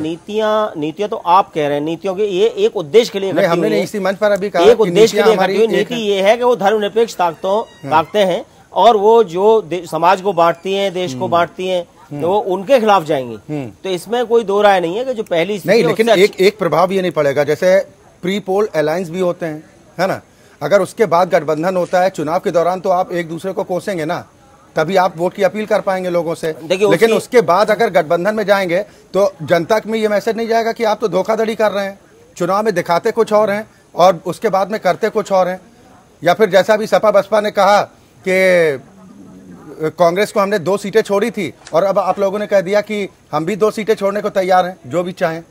नीतियां तो आप कह रहे हैं, नीतियों के ये एक उद्देश्य के लिए इकट्ठी हुई है। हमने इसी मंच पर अभी कहा एक उद्देश्य के लिए इकट्ठी हुई। नीति ये है कि वो धर्मनिरपेक्ष ताकतें हैं, और वो जो समाज को बांटती हैं, देश को बांटती हैं, तो वो उनके खिलाफ जाएंगी। तो इसमें कोई दो राय नहीं है कि जो पहली नहीं, लेकिन एक प्रभाव ये नहीं पड़ेगा, जैसे प्री पोल अलायंस भी होते हैं, है ना? अगर उसके बाद गठबंधन होता है चुनाव के दौरान, तो आप एक दूसरे को कोसेंगे ना, तभी आप वोट की अपील कर पाएंगे लोगों से। लेकिन उसके बाद अगर गठबंधन में जाएंगे तो जनता में ये मैसेज नहीं जाएगा कि आप तो धोखाधड़ी कर रहे हैं, चुनाव में दिखाते कुछ और हैं और उसके बाद में करते कुछ और हैं। या फिर जैसा अभी सपा बसपा ने कहा कि कांग्रेस को हमने 2 सीटें छोड़ी थी और अब आप लोगों ने कह दिया कि हम भी 2 सीटें छोड़ने को तैयार हैं, जो भी चाहें।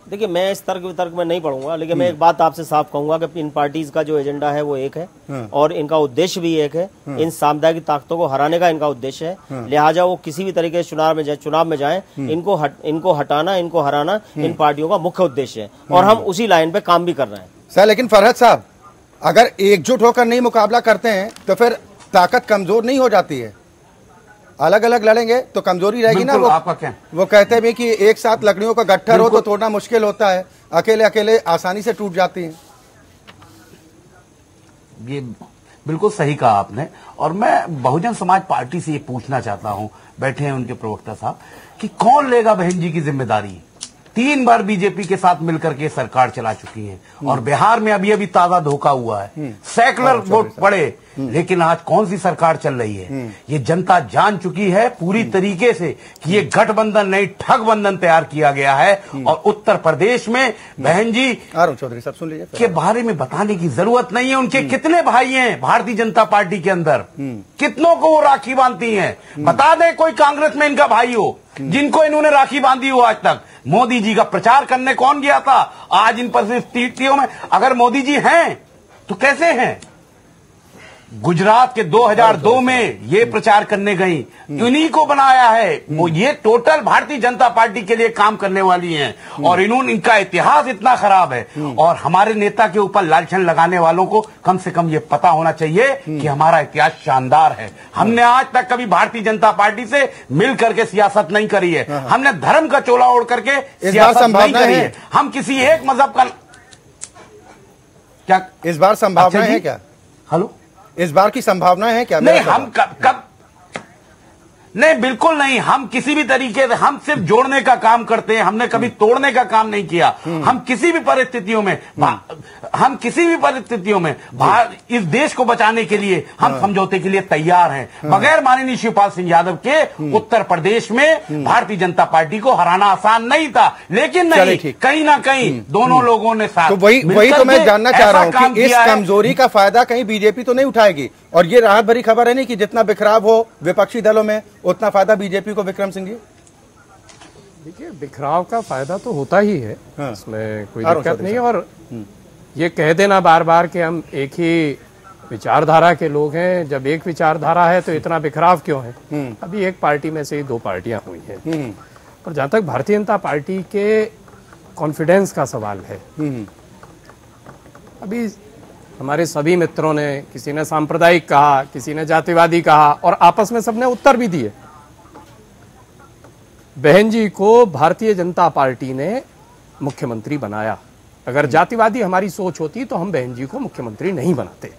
देखिए, मैं इस तर्क वितर्क में नहीं पढ़ूंगा, लेकिन मैं एक बात आपसे साफ कहूंगा कि इन पार्टीज का जो एजेंडा है वो एक है और इनका उद्देश्य भी एक है। इन सामुदायिक ताकतों को हराने का इनका उद्देश्य है। लिहाजा वो किसी भी तरीके से चुनाव में जाए, इनको हटाना, इनको हराना इन पार्टियों का मुख्य उद्देश्य है, और हम उसी लाइन पे काम भी कर रहे हैं। सर, लेकिन फरहत साहब, अगर एकजुट होकर नहीं मुकाबला करते हैं तो फिर ताकत कमजोर नहीं हो जाती है? अलग अलग लड़ेंगे तो कमजोरी रहेगी ना। आपका क्या? वो कहते हैं कि एक साथ लकड़ियों का गट्ठर हो तो तोड़ना मुश्किल होता है, अकेले अकेले आसानी से टूट जाती हैं। ये बिल्कुल सही कहा आपने, और मैं बहुजन समाज पार्टी से ये पूछना चाहता हूं, बैठे हैं उनके प्रवक्ता साहब, कि कौन लेगा बहन जी की जिम्मेदारी? 3 बार बीजेपी के साथ मिलकर के सरकार चला चुकी है, और बिहार में अभी अभी ताजा धोखा हुआ है, सेकुलर वोट पड़े, लेकिन आज कौन सी सरकार चल रही है? ये जनता जान चुकी है पूरी तरीके से कि ये गठबंधन नहीं, ठगबंधन तैयार किया गया है। और उत्तर प्रदेश में बहन जी चौधरी साहब सुन लीजिए, के बारे में बताने की जरूरत नहीं है। उनके कितने भाई हैं भारतीय जनता पार्टी के अंदर, कितनों को वो राखी बांधती हैं? बता दे कोई कांग्रेस में इनका भाई हो जिनको इन्होंने राखी बांधी हो आज तक। मोदी जी का प्रचार करने कौन गया था? आज इन परिस्थितियों में अगर मोदी जी हैं तो कैसे हैं? गुजरात के 2002 में ये प्रचार करने गई, इन्हीं को बनाया है वो। ये टोटल भारतीय जनता पार्टी के लिए काम करने वाली हैं, और इनका इतिहास इतना खराब है। और हमारे नेता के ऊपर लालछन लगाने वालों को कम से कम ये पता होना चाहिए कि हमारा इतिहास शानदार है। हमने आज तक कभी भारतीय जनता पार्टी से मिल करके सियासत नहीं करी है, हमने धर्म का चोला ओढ़ करके सियासत नहीं करी है। हम किसी एक मजहब का क्या इस बार संभावना है क्या? हेलो, इस बार की संभावना है क्या? नहीं, हम कब नहीं, बिल्कुल नहीं। हम किसी भी तरीके से, हम सिर्फ जोड़ने का काम करते हैं, हमने कभी तोड़ने का काम नहीं किया। हम किसी भी परिस्थितियों में इस देश को बचाने के लिए हम समझौते के लिए तैयार हैं। बगैर माननीय शिवपाल सिंह यादव के उत्तर प्रदेश में भारतीय जनता पार्टी को हराना आसान नहीं था, लेकिन नहीं, कहीं ना कहीं दोनों लोगों ने साथ। तो वही तो मैं जानना चाह रहा हूं कि इस कमजोरी का फायदा कहीं बीजेपी तो नहीं उठाएगी? और ये राहत भरी खबर है नहीं कि जितना बिखराव हो विपक्षी दलों में उतना फायदा बीजेपी को? विक्रम सिंह जी, देखिए, बिखराव का फायदा तो होता ही है, इसमें कोई दिक्कत नहीं। और ये कह देना बार बार कि हम एक ही विचारधारा के लोग हैं, जब एक विचारधारा है तो इतना बिखराव क्यों है? अभी एक पार्टी में से ही 2 पार्टियां हुई हैं। और जहां तक भारतीय जनता पार्टी के कॉन्फिडेंस का सवाल है, अभी हमारे सभी मित्रों ने, किसी ने सांप्रदायिक कहा, किसी ने जातिवादी कहा, और आपस में सबने उत्तर भी दिए। बहन जी को भारतीय जनता पार्टी ने मुख्यमंत्री बनाया। अगर जातिवादी हमारी सोच होती तो हम बहन जी को मुख्यमंत्री नहीं बनाते।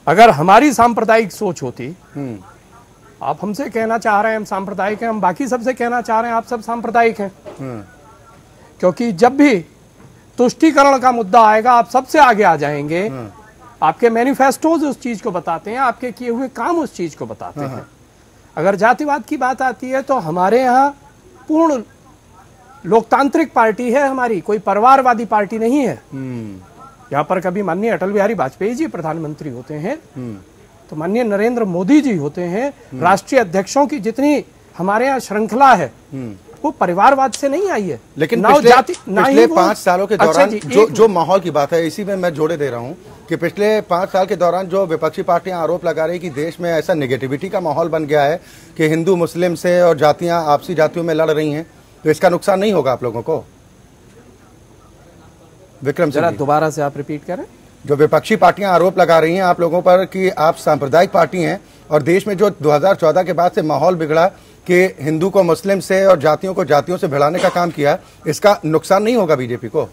अगर हमारी सांप्रदायिक सोच होती, आप हमसे कहना चाह रहे हैं हम सांप्रदायिक हैं, हम बाकी सबसे कहना चाह रहे हैं आप सब सांप्रदायिक हैं। क्योंकि जब भी तुष्टीकरण का मुद्दा आएगा आप सबसे आगे आ जाएंगे। आपके मैनिफेस्टोज उस चीज को बताते हैं, आपके किए हुए काम उस चीज को बताते हैं। अगर जातिवाद की बात आती है तो हमारे यहाँ पूर्ण लोकतांत्रिक पार्टी है हमारी, कोई परिवारवादी पार्टी नहीं है। यहाँ पर कभी माननीय अटल बिहारी वाजपेयी जी प्रधानमंत्री होते हैं, तो माननीय नरेंद्र मोदी जी होते हैं, राष्ट्रीय अध्यक्षों की जितनी हमारे यहाँ श्रृंखला है वो परिवारवाद से नहीं आई है, लेकिन ना पिछले 5 सालों के दौरान जो माहौल की बात है, इसी में मैं जोड़े दे रहा हूं कि पिछले 5 साल के दौरान जो विपक्षी पार्टियां आरोप लगा रही कि देश में ऐसा नेगेटिविटी का माहौल बन गया है कि हिंदू मुस्लिम से और जातियां आपसी जातियों में लड़ रही हैं, तो इसका नुकसान नहीं होगा आप लोगों को? विक्रम जरा दोबारा से आप रिपीट करें। जो विपक्षी पार्टियां आरोप लगा रही हैं आप लोगों पर कि आप सांप्रदायिक पार्टी हैं, और देश में जो 2014 के बाद से माहौल बिगड़ा कि हिंदू को मुस्लिम से और जातियों को जातियों से भिड़ाने का काम किया, इसका नुकसान नहीं होगा बीजेपी को?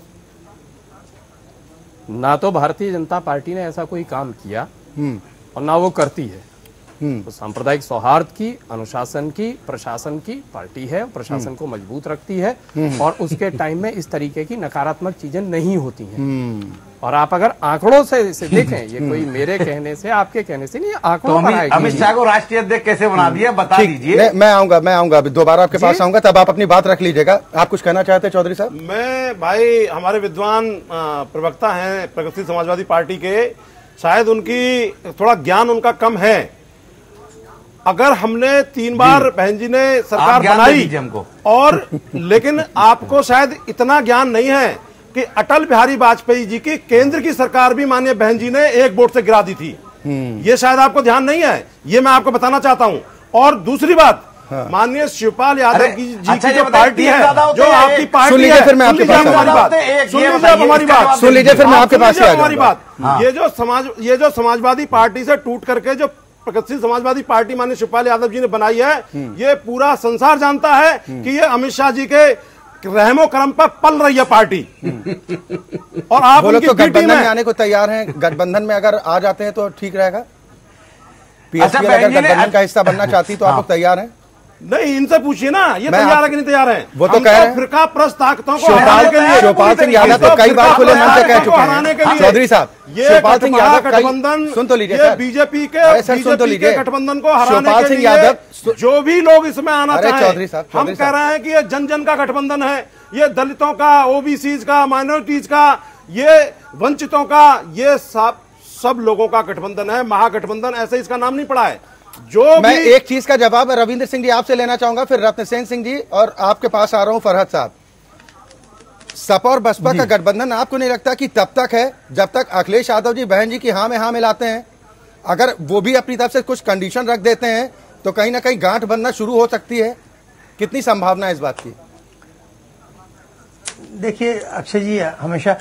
ना तो भारतीय जनता पार्टी ने ऐसा कोई काम किया और ना वो करती है। तो सांप्रदायिक सौहार्द की, अनुशासन की, प्रशासन की पार्टी है, प्रशासन को मजबूत रखती है और उसके टाइम में इस तरीके की नकारात्मक चीजें नहीं होती हैं। और आप अगर आंकड़ों से इसे देखें, ये कोई मेरे कहने से आपके कहने से नहीं, आंकड़ों पर आएगी। अमित शाह को राष्ट्रीय अध्यक्ष कैसे बना दिया, बता दीजिए। मैं आऊंगा अभी दोबारा आपके पास आऊंगा, तब आप अपनी बात रख लीजिएगा। आप कुछ कहना चाहते हैं चौधरी साहब? मैं भाई, हमारे विद्वान प्रवक्ता हैं प्रगतिशील समाजवादी पार्टी के, शायद उनकी थोड़ा ज्ञान उनका कम है। अगर हमने 3 बार बहन जी ने सरकार बनाई हमको, और लेकिन आपको शायद इतना ज्ञान नहीं है कि अटल बिहारी वाजपेयी जी की केंद्र की सरकार भी माननीय बहन जी ने 1 वोट से गिरा दी थी। ये शायद आपको ध्यान नहीं है, ये मैं आपको बताना चाहता हूं। और दूसरी बात, माननीय शिवपाल यादव जी की जो पार्टी है, जो आपकी पार्टी है, फिर मैं आपके पास हमारी बात सुन लीजिए, हमारी बात सुन लीजिए, फिर मैं आपके पास हमारी बात। ये जो समाजवादी पार्टी से टूट करके जो प्रगतिशील समाजवादी पार्टी माननीय शिवपाल यादव जी ने बनाई है, ये पूरा संसार जानता है कि ये अमित शाह जी के रहमो करम पर पल रही है पार्टी। और आप वो लोग तो गठबंधन में आने को तैयार हैं। गठबंधन में अगर आ जाते हैं तो ठीक रहेगा। पीएसपी अगर गठबंधन का हिस्सा बनना चाहती तो आप लोग तैयार हैं? नहीं, इनसे पूछिए ना, ये तैयार है कि नहीं तैयार है? वो तो कह रहे हैं फिरका प्रस्त ताकतों को शिवपाल सिंह यादव तो कई बार खुले मन से कह चुके हैं। चौधरी साहब, शिवपाल सिंह यादव गठबंधन, सुन तो लीजिए सर, बीजेपी के गठबंधन को हराने के लिए जो भी लोग इसमें आना चाहे, हम कह रहे हैं कि ये जन जन का गठबंधन है। ये दलितों का, ओबीसीज का, माइनॉरिटीज का, ये वंचितों का, ये सब लोगों का गठबंधन है। महागठबंधन ऐसे इसका नाम नहीं पड़ा है। जो मैं एक चीज का जवाब रविंद्र सिंह जी आपसे लेना चाहूंगा, फिर रत्नसेन सिंह जी, और आपके पास आ रहा हूं फरहत साहब। सपा और बसपा का गठबंधन आपको नहीं लगता कि तब तक है जब तक अखिलेश यादव जी बहन जी की हाँ में हाँ मिलाते हैं? अगर वो भी अपनी तरफ से कुछ कंडीशन रख देते हैं तो कहीं ना कहीं गांठ बनना शुरू हो सकती है। कितनी संभावना है इस बात की? देखिए अक्षय जी, हमेशा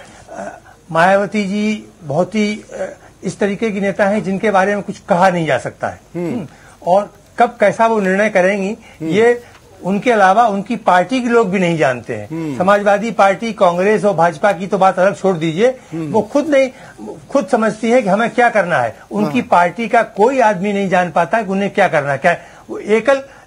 मायावती जी बहुत ही इस तरीके की नेता हैं जिनके बारे में कुछ कहा नहीं जा सकता है, और कब कैसा वो निर्णय करेंगी ये उनके अलावा उनकी पार्टी के लोग भी नहीं जानते हैं। समाजवादी पार्टी, कांग्रेस और भाजपा की तो बात अलग छोड़ दीजिए, वो खुद समझती है कि हमें क्या करना है। उनकी पार्टी का कोई आदमी नहीं जान पाता कि उन्हें क्या करना है। क्या वो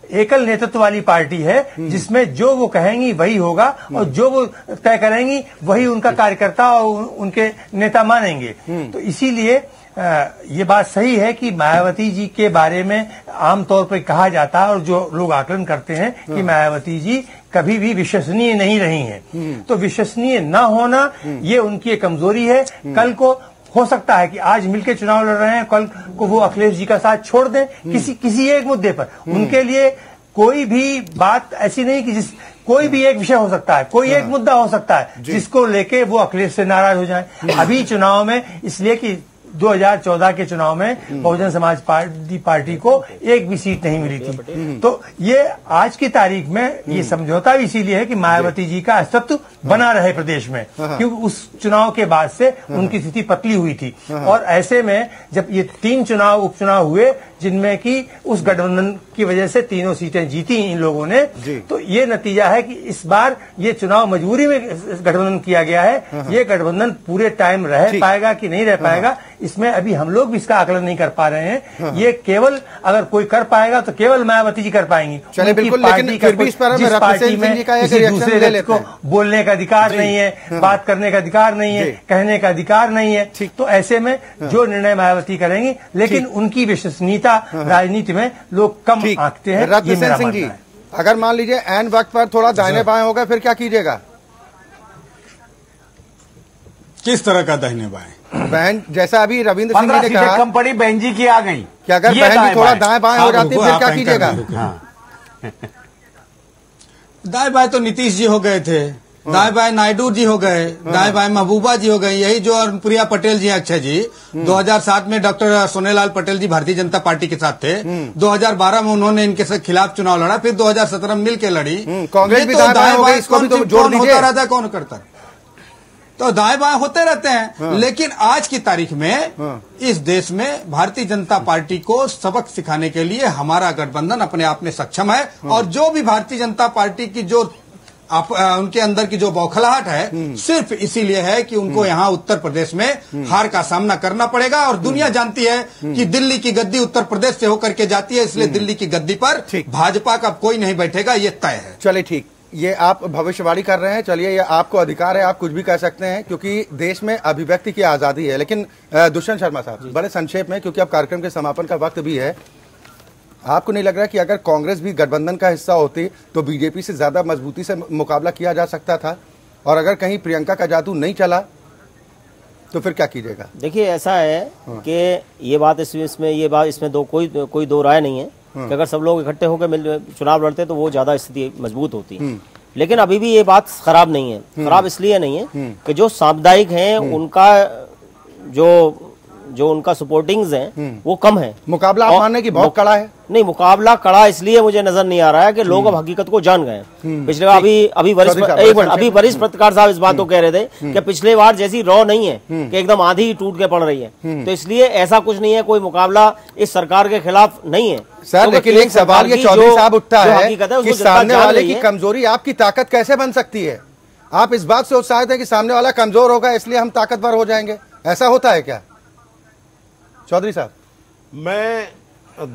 एकल नेतृत्व वाली पार्टी है जिसमें जो वो कहेंगी वही होगा, और जो वो तय करेंगी वही उनका कार्यकर्ता और उनके नेता मानेंगे। तो इसीलिए ये बात सही है कि मायावती जी के बारे में आमतौर पर कहा जाता है, और जो लोग आकलन करते हैं कि मायावती जी कभी भी विश्वसनीय नहीं रही हैं। तो विश्वसनीय न होना ये उनकी एक कमजोरी है। कल को हो सकता है कि आज मिलकर चुनाव लड़ रहे हैं, कल को वो अखिलेश जी का साथ छोड़ दें किसी एक मुद्दे पर। उनके लिए कोई भी बात ऐसी नहीं कि कोई भी एक विषय हो सकता है, कोई एक मुद्दा हो सकता है जिसको लेके वो अखिलेश से नाराज हो जाए। अभी चुनाव में इसलिए कि 2014 के चुनाव में बहुजन समाज पार्टी को एक भी सीट नहीं मिली थी। तो ये आज की तारीख में ये समझौता भी इसीलिए है कि मायावती जी का अस्तित्व बना रहे प्रदेश में, क्योंकि उस चुनाव के बाद से उनकी स्थिति पतली हुई थी। और ऐसे में जब ये 3 उपचुनाव हुए जिनमें कि उस गठबंधन की वजह से 3 सीटें जीती इन लोगों ने, तो ये नतीजा है कि इस बार ये चुनाव मजबूरी में गठबंधन किया गया है। ये गठबंधन पूरे टाइम रह पाएगा कि नहीं रह पाएगा, इसमें अभी हम लोग भी इसका आकलन नहीं कर पा रहे हैं। ये केवल अगर कोई कर पाएगा तो केवल मायावती जी कर पाएंगी। चले बिल्कुल, लेकिन फिर भी इस पर जिस पार्टी में किसी दूसरे व्यक्ति को बोलने का अधिकार नहीं है, बात करने का अधिकार नहीं है, कहने का अधिकार नहीं है, तो ऐसे में जो निर्णय मायावती करेंगी, लेकिन उनकी विश्वसनीयता राजनीति में लोग कम आंकते हैं। रत्नसेन सिंह जी, अगर मान लीजिए ऐन वक्त पर थोड़ा दाहिने बाएं होगा, फिर क्या कीजिएगा? किस तरह का दाहिने बाएं? बहन, जैसा अभी रविंद्र सिंह जी ने कहा, कम पड़ी, बहन जी की आ गई, कि अगर बहन जी थोड़ा दाएं बाएं हो जाती फिर क्या कीजिएगा? दाएं बाएं तो नीतीश जी हो गए थे, दाएं बाएं नायडू जी हो गए, दाएं बाएं महबूबा जी हो गए, यही जो और प्रिया पटेल जी, अक्षय जी 2007 में डॉक्टर सोनेलाल पटेल जी भारतीय जनता पार्टी के साथ थे, 2012 में उन्होंने इनके खिलाफ चुनाव लड़ा, फिर 2017 में मिल के लड़ी। कांग्रेस भी दाएं बाएं कौन होता रहता है, कौन करता है, तो दाएं बाएं होते रहते हैं। लेकिन आज की तारीख में इस देश में भारतीय जनता पार्टी को सबक सिखाने के लिए हमारा गठबंधन अपने आप में सक्षम है। और जो भी भारतीय जनता पार्टी की जो उनके अंदर की जो बौखलाहट है, सिर्फ इसीलिए है कि उनको यहाँ उत्तर प्रदेश में हार का सामना करना पड़ेगा। और दुनिया जानती है कि दिल्ली की गद्दी उत्तर प्रदेश से होकर के जाती है, इसलिए दिल्ली की गद्दी पर भाजपा का कोई नहीं बैठेगा, ये तय है। चलिए ठीक, ये आप भविष्यवाणी कर रहे हैं, चलिए ये आपको अधिकार है, आप कुछ भी कह सकते हैं क्योंकि देश में अभिव्यक्ति की आजादी है। लेकिन दुष्यंत शर्मा साहब, बड़े संक्षेप में, क्योंकि अब कार्यक्रम के समापन का वक्त भी है, आपको नहीं लग रहा कि अगर कांग्रेस भी गठबंधन का हिस्सा होती तो बीजेपी से ज्यादा मजबूती से मुकाबला किया जा सकता था? और अगर कहीं प्रियंका का जादू नहीं चला तो फिर क्या कीजिएगा? देखिए, ऐसा है कि ये बात इसमें कोई दो राय नहीं है कि अगर सब लोग इकट्ठे होकर चुनाव लड़ते तो वो ज्यादा स्थिति मजबूत होती। लेकिन अभी भी ये बात खराब नहीं है। खराब इसलिए नहीं है कि जो सामुदायिक हैं उनका जो उनका सपोर्टिंग्स हैं वो कम है। मुकाबला आप मानने की बहुत कड़ा है? नहीं, मुकाबला कड़ा इसलिए मुझे नजर नहीं आ रहा है कि लोग अब हकीकत को जान गए। पिछले अभी वरिष्ठ पत्रकार साहब इस बात को कह रहे थे कि पिछले बार जैसी रॉ नहीं है कि एकदम आधी ही टूट के पड़ रही है, तो इसलिए ऐसा कुछ नहीं है, कोई मुकाबला इस सरकार के खिलाफ नहीं है सर। लेकिन एक सवाल ये चौधरी साहब उठता है कि सामने वाले की कमजोरी आपकी ताकत कैसे बन सकती है? आप इस बात से उत्साहित है कि सामने वाला कमजोर होगा इसलिए हम ताकतवर हो जाएंगे, ऐसा होता है क्या चौधरी साहब? मैं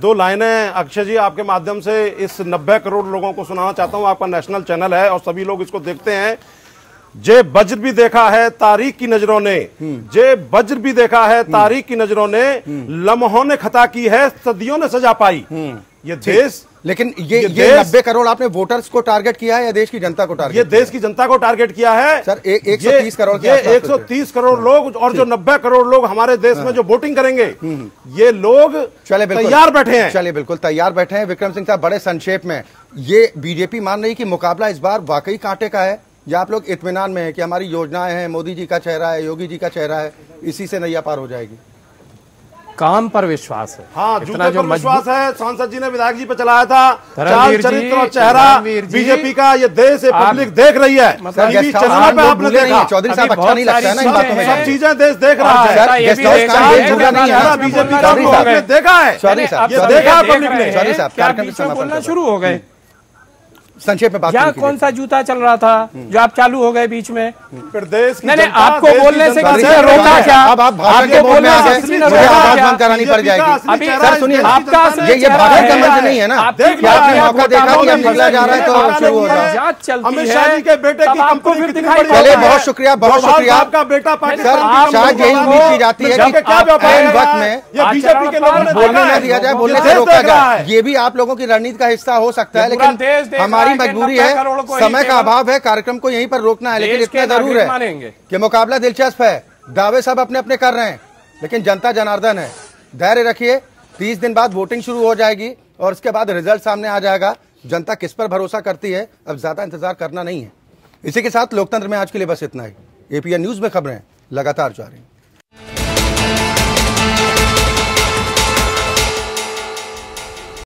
2 लाइनें अक्षय जी आपके माध्यम से इस 90 करोड़ लोगों को सुनाना चाहता हूं। आपका नेशनल चैनल है और सभी लोग इसको देखते हैं। जे वज्र भी देखा है तारीख की नजरों ने, जे वज्र भी देखा है तारीख की नजरों ने, लम्हों ने खता की है सदियों ने सजा पाई। ये देश, लेकिन ये 90 करोड़ आपने वोटर्स को टारगेट किया है या देश की जनता को टारगेट? ये देश की जनता को टारगेट किया है सर। 130 करोड़, ये 130 करोड़ लोग और जो 90 करोड़ लोग हमारे देश में जो वोटिंग करेंगे, ये लोग तैयार बैठे हैं। चलिए बिल्कुल तैयार बैठे हैं। विक्रम सिंह साहब, बड़े संक्षेप में, ये बीजेपी मान रही कि मुकाबला इस बार वाकई कांटे का है या आप लोग इत्मीनान में है कि हमारी योजनाएं हैं, मोदी जी का चेहरा है, योगी जी का चेहरा है, इसी से नैया पार हो जाएगी? काम पर विश्वास है। हाँ, जूते पर विश्वास है। सांसद जी ने विधायक जी पे चलाया था। चाल चरित्र और चेहरा बीजेपी का ये देश पब्लिक देख रही है। टीवी चैनल पे आपने देखा। चौधरी साहब, अच्छा नहीं लगता है ना इन बातों में? सब चीजें देश देख रहा है। बीजेपी का देखा है, ये देखा है पब्लिक ने। चौधरी साहब, कार्यक्रम बोलना शुरू हो गए। संक्षेप में बात क्या कौन सा जूता चल रहा था जो आप चालू हो गए बीच में? फिर देश की नहीं, आपको बोलने से किसी ने रोका क्या? अब आप भाषण के बोल में आ गए, मुझे आवाज बंद करानी पड़ जाएगी। अभी सर सुनिए, आपका ये भाषण का मंच नहीं है ना कि आपने मौका देखा कि हम निकला जा रहा है तो शुरू हो रहा है। अमित शाह जी के बेटे की कंपनी दिखाई। चलिए, बहुत शुक्रिया, बहुत शुक्रिया। आपका बेटा सर, शायद यही उम्मीद की जाती है कि ऐन वक्त में बीजेपी के लोगों ने बोलने न दिया जाए, बोलने से रोका जाए। ये भी आप लोगों की रणनीति का हिस्सा हो सकता है, लेकिन हमारी मजबूरी है, समय का अभाव है, कार्यक्रम को यहीं पर रोकना है। लेकिन इतना जरूर है कि मुकाबला दिलचस्प है, दावे सब अपने अपने कर रहे हैं, लेकिन जनता जनार्दन है। धैर्य रखिए, 30 दिन बाद वोटिंग शुरू हो जाएगी और उसके बाद रिजल्ट सामने आ जाएगा। जनता किस पर भरोसा करती है, अब ज्यादा इंतजार करना नहीं है। इसी के साथ लोकतंत्र में आज के लिए बस इतना ही। एपीएन न्यूज में खबरें लगातार जारी।